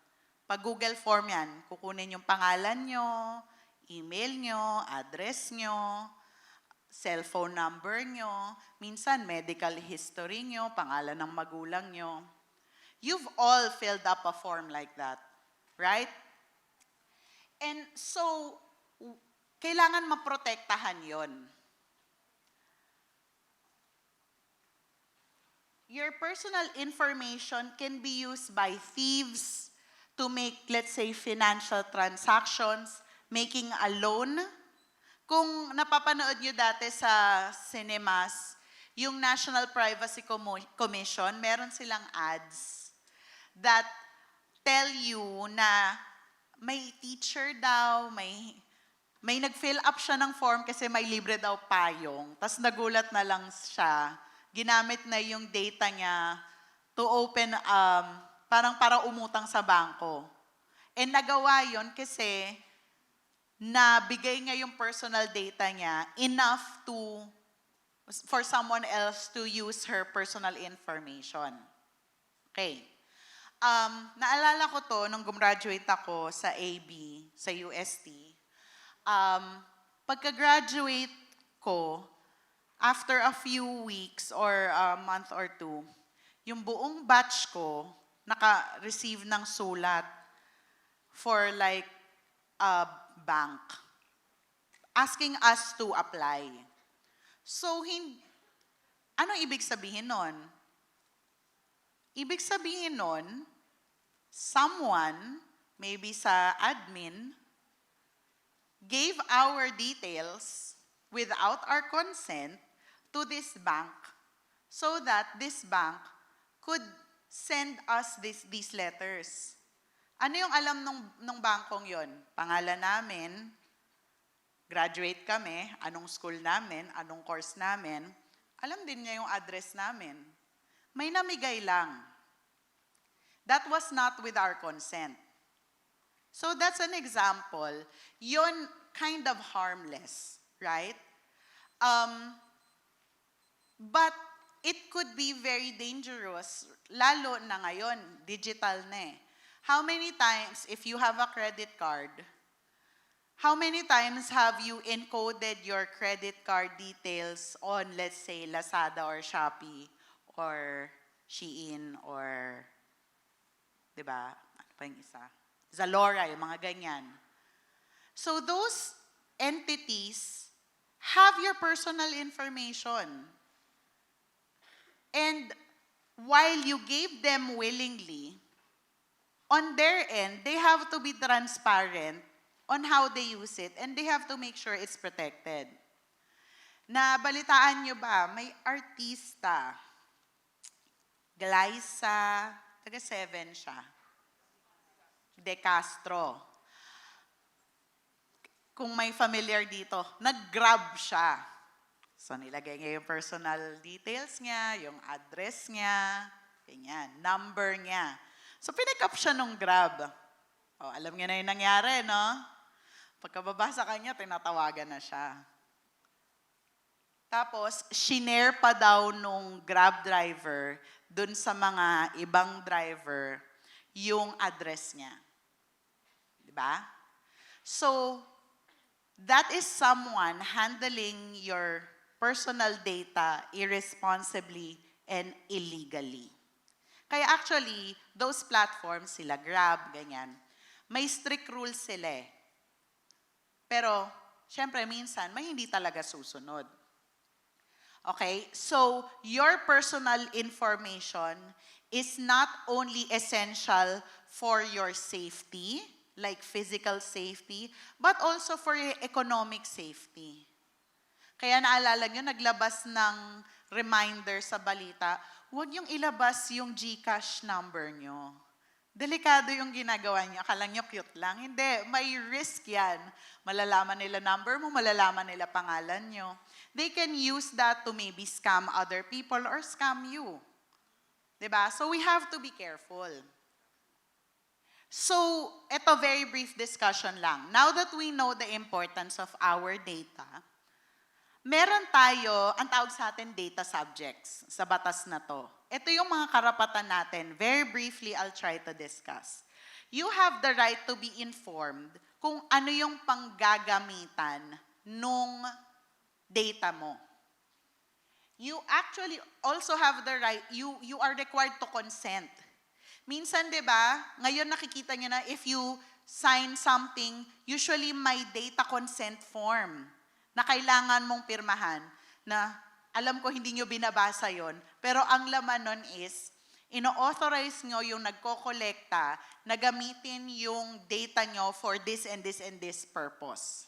Pag Google form yan, kukunin yung pangalan nyo, email nyo, address nyo, cellphone number nyo, minsan medical history nyo, pangalan ng magulang nyo. You've all filled up a form like that, right? And so, kailangan maprotektahan yon. Your personal information can be used by thieves to make, let's say, financial transactions, making a loan. Kung napapanood nyo dati sa cinemas, yung National Privacy Commission, meron silang ads that tell you na may teacher daw, may nag-fill up siya ng form kasi may libre daw payong. Tapos nagulat na lang siya. Ginamit na yung data niya to open, parang para umutang sa bangko. And nagawa yon kasi na bigay niya yung personal data niya enough for someone else to use her personal information. Okay. Naalala ko to nung gumraduate ako sa AB, sa UST. Pagka-graduate ko, after a few weeks or a month or two, yung buong batch ko naka-receive ng sulat for like a bank asking us to apply. So, anong ibig sabihin nun? Ibig sabihin nun, someone, maybe sa admin, gave our details without our consent to this bank so that this bank could send us these letters. Ano yung alam nung bangkong yon? Pangalan namin, graduate kami, anong school namin, anong course namin. Alam din niya yung address namin. May namigay lang. That was not with our consent. So that's an example. Yun kind of harmless, right? But it could be very dangerous, lalo na ngayon, digital na eh. How many times, if you have a credit card, how many times have you encoded your credit card details on, let's say, Lazada or Shopee or Shein or, di ba? Ano pa yung isa? Zalora, yung mga ganyan. So those entities have your personal information. And while you gave them willingly, on their end, they have to be transparent on how they use it, and they have to make sure it's protected. Nabalitaan nyo ba, may artista, Glyza, taga 7 siya, De Castro. Kung may familiar dito, nag-grab siya. So nilagay niya yung personal details niya, yung address niya, ganyan, number niya. So pinick up siya nung Grab. O, alam niya na yung nangyari, no? Pagkababa sa kanya, tinatawagan na siya. Tapos, shinare pa daw nung Grab driver dun sa mga ibang driver yung address niya. Diba? So, that is someone handling your personal data irresponsibly and illegally. Kaya actually, those platforms, sila Grab, ganyan, may strict rules sila eh. Pero, syempre, minsan, may hindi talaga susunod. Okay? So, your personal information is not only essential for your safety, like physical safety, but also for your economic safety. Kaya naalala nyo, naglabas ng reminder sa balita, huwag yung ilabas yung GCash number nyo. Delikado yung ginagawa nyo. Akala nyo cute lang. Hindi, may risk yan. Malalaman nila number mo, malalaman nila pangalan nyo. They can use that to maybe scam other people or scam you. Diba? So we have to be careful. So, ito very brief discussion lang. Now that we know the importance of our data, meron tayo, ang tawag sa atin, data subjects sa batas na to. Ito yung mga karapatan natin. Very briefly, I'll try to discuss. You have the right to be informed kung ano yung panggagamitan nung data mo. You actually also have the right, you are required to consent. Minsan, di ba, ngayon nakikita nyo na if you sign something, usually may data consent form na kailangan mong pirmahan na alam ko hindi nyo binabasa yon, pero ang laman nun is, ino-authorize nyo yung nagko-kolekta na gamitin yung data nyo for this and this and this purpose.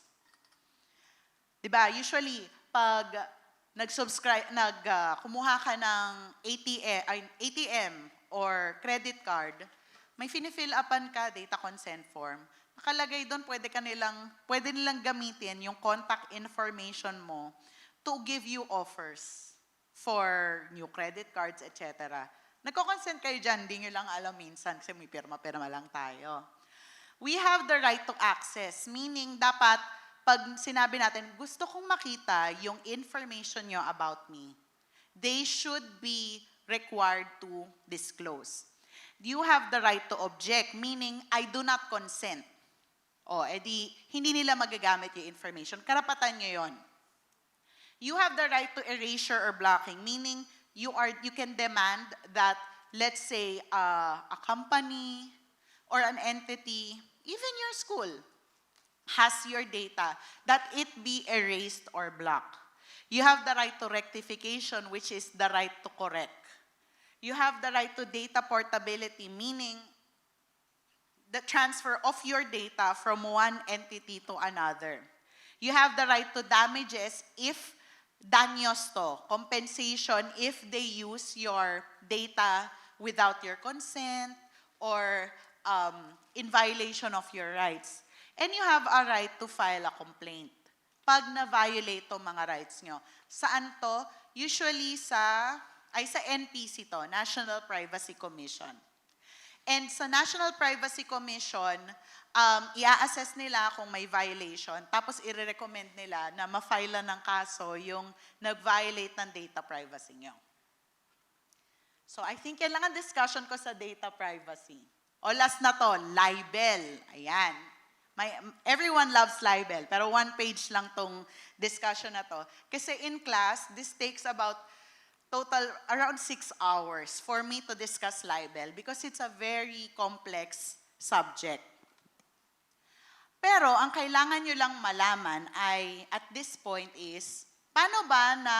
Diba? Usually, pag kumuha ka ng ATM or credit card, may fini-fill upan ka data consent form. Nakalagay doon, pwede nilang gamitin yung contact information mo to give you offers for new credit cards, etc. Nagko-consent kayo dyan, hindi nyo lang alam minsan kasi may pirma-pirma lang tayo. We have the right to access, meaning dapat pag sinabi natin, gusto kong makita yung information nyo about me, they should be required to disclose. You have the right to object, meaning I do not consent. Edi, hindi nila magagamit yung information. Karapatan nyo yon. You have the right to erasure or blocking, meaning you can demand that, let's say, a company or an entity, even your school, has your data, that it be erased or blocked. You have the right to rectification, which is the right to correct. You have the right to data portability, meaning the transfer of your data from one entity to another. You have the right to damages if daños to, compensation if they use your data without your consent or in violation of your rights. And you have a right to file a complaint pag na-violate to mga rights nyo. Saan to? Usually sa NPC to, National Privacy Commission. And sa National Privacy Commission, i-assess nila kung may violation, tapos i-recommend nila na ma-file ng kaso yung nag-violate ng data privacy nyo. So I think yan lang ang discussion ko sa data privacy. O last na to, libel. Ayan. Everyone loves libel, pero one page lang tong discussion na to. Kasi in class, this takes about total around 6 hours for me to discuss libel because it's a very complex subject. Pero ang kailangan nyo lang malaman ay, at this point is, paano ba na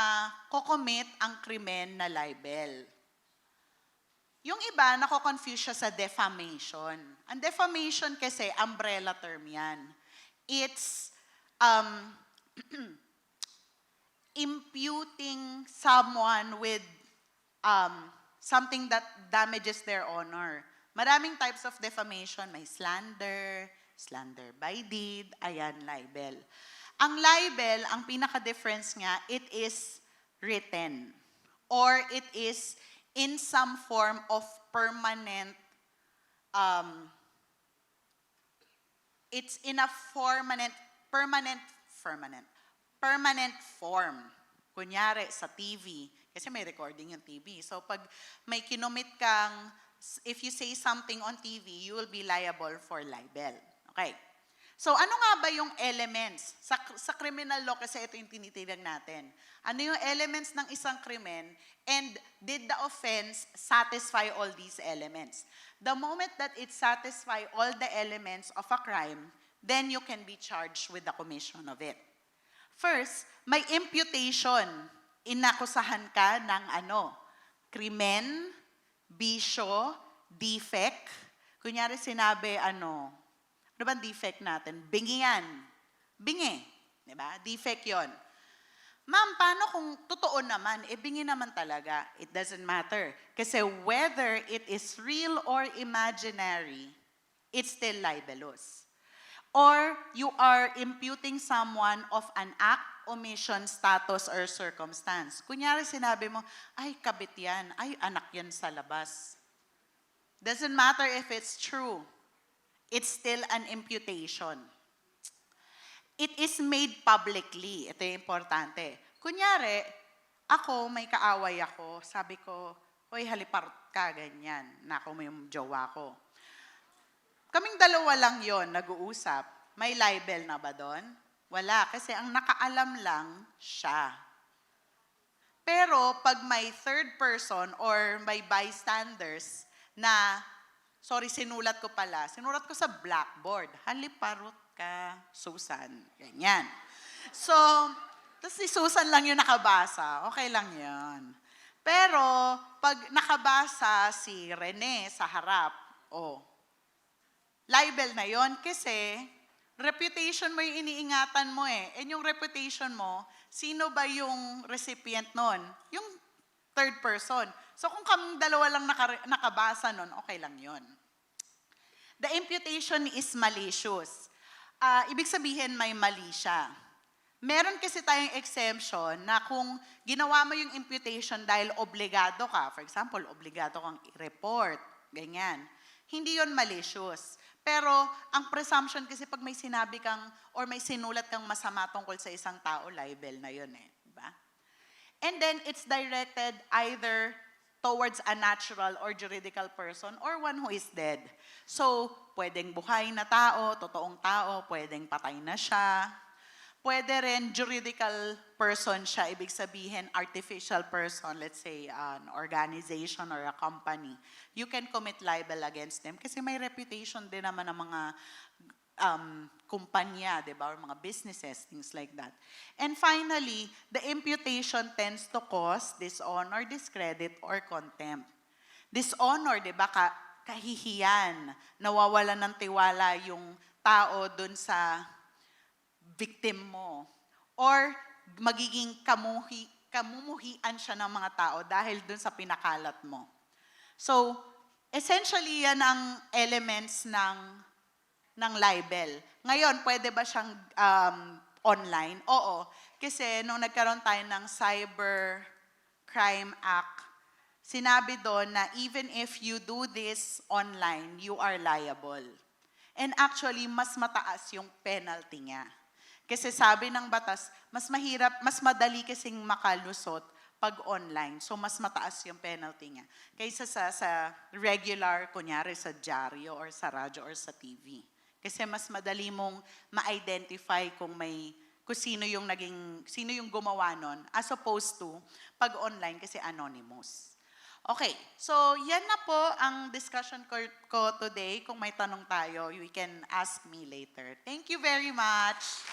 kocommit ang krimen na libel? Yung iba, nako-confuse siya sa defamation. Ang defamation kasi, umbrella term yan. it's imputing someone with something that damages their honor. Maraming types of defamation. May slander, slander by deed, ayan, libel. Ang libel, ang pinaka-difference nga, it is written or it is in some form of permanent, it's in a permanent form. Kunyari, sa TV. Kasi may recording yung TV. So pag may kinumit kang, if you say something on TV, you will be liable for libel. Okay. So ano nga ba yung elements? Sa criminal law kasi ito yung tinitignan natin. Ano yung elements ng isang krimen and did the offense satisfy all these elements? The moment that it satisfy all the elements of a crime, then you can be charged with the commission of it. First, may imputation. Inakusahan ka ng krimen, bisyo, defect. Kunyari sinabi, ano bang defect natin? Bingi yan. Bingi. Diba? Defect yon. Ma'am, paano kung totoo naman? Bingi naman talaga. It doesn't matter. Kasi whether it is real or imaginary, it's still libelous. Or you are imputing someone of an act, omission, status, or circumstance. Kunyari sinabi mo, ay kabit yan, ay anak yan sa labas. Doesn't matter if it's true. It's still an imputation. It is made publicly. Ito yung importante. Kunyari, ako, may kaaway ako, sabi ko, hoy, haliparot ka, ganyan, nako mo yung jowa ko. Kaming dalawa lang yon nag-uusap. May libel na ba doon? Wala, kasi ang nakaalam lang siya. Pero pag may third person or may bystanders na, sorry, sinulat ko sa blackboard, haliparot ka, Susan. Ganyan. So, tapos si Susan lang yung nakabasa, okay lang yon. Pero pag nakabasa si Rene sa harap, libel na yon kasi reputation mo yung iniingatan mo eh. And yung reputation mo, sino ba yung recipient nun? Yung third person. So kung kaming dalawa lang nakabasa nun, okay lang yon. The imputation is malicious. Ibig sabihin may mali siya. Meron kasi tayong exemption na kung ginawa mo yung imputation dahil obligado ka, for example, obligado kang i-report, ganyan, hindi yon malicious. Pero ang presumption kasi pag may sinabi kang or may sinulat kang masama tungkol sa isang tao, libel na yun eh. Diba? And then it's directed either towards a natural or juridical person or one who is dead. So, pwedeng buhay na tao, totoong tao, pwedeng patay na siya. Pwede rin juridical person siya, ibig sabihin artificial person, let's say an organization or a company. You can commit libel against them kasi may reputation din naman ng mga kumpanya, diba? Or mga businesses, things like that. And finally, the imputation tends to cause dishonor, discredit, or contempt. Dishonor, diba? Kahihiyan, nawawalan ng tiwala yung tao dun sa victim mo. Or magiging kamumuhian siya ng mga tao dahil dun sa pinakalat mo. So, essentially yan ang elements ng libel. Ngayon, pwede ba siyang online? Oo. Kasi nung nagkaroon tayo ng Cyber Crime Act, sinabi doon na even if you do this online, you are liable. And actually, mas mataas yung penalty niya. Kasi sabi ng batas, mas madali kasing makalusot pag online. So, mas mataas yung penalty niya. Kaysa sa regular, kunyari sa dyaryo or sa radyo or sa TV. Kasi mas madali mong ma-identify kung sino yung gumawa nun, as opposed to pag online kasi anonymous. Okay, so yan na po ang discussion ko today. Kung may tanong tayo, you can ask me later. Thank you very much.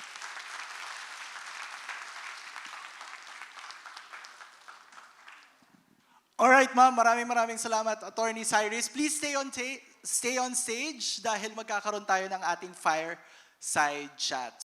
Alright, ma'am. Maraming salamat, Attorney Cyrus. Please stay on stage dahil magkakaroon tayo ng ating fire side chat.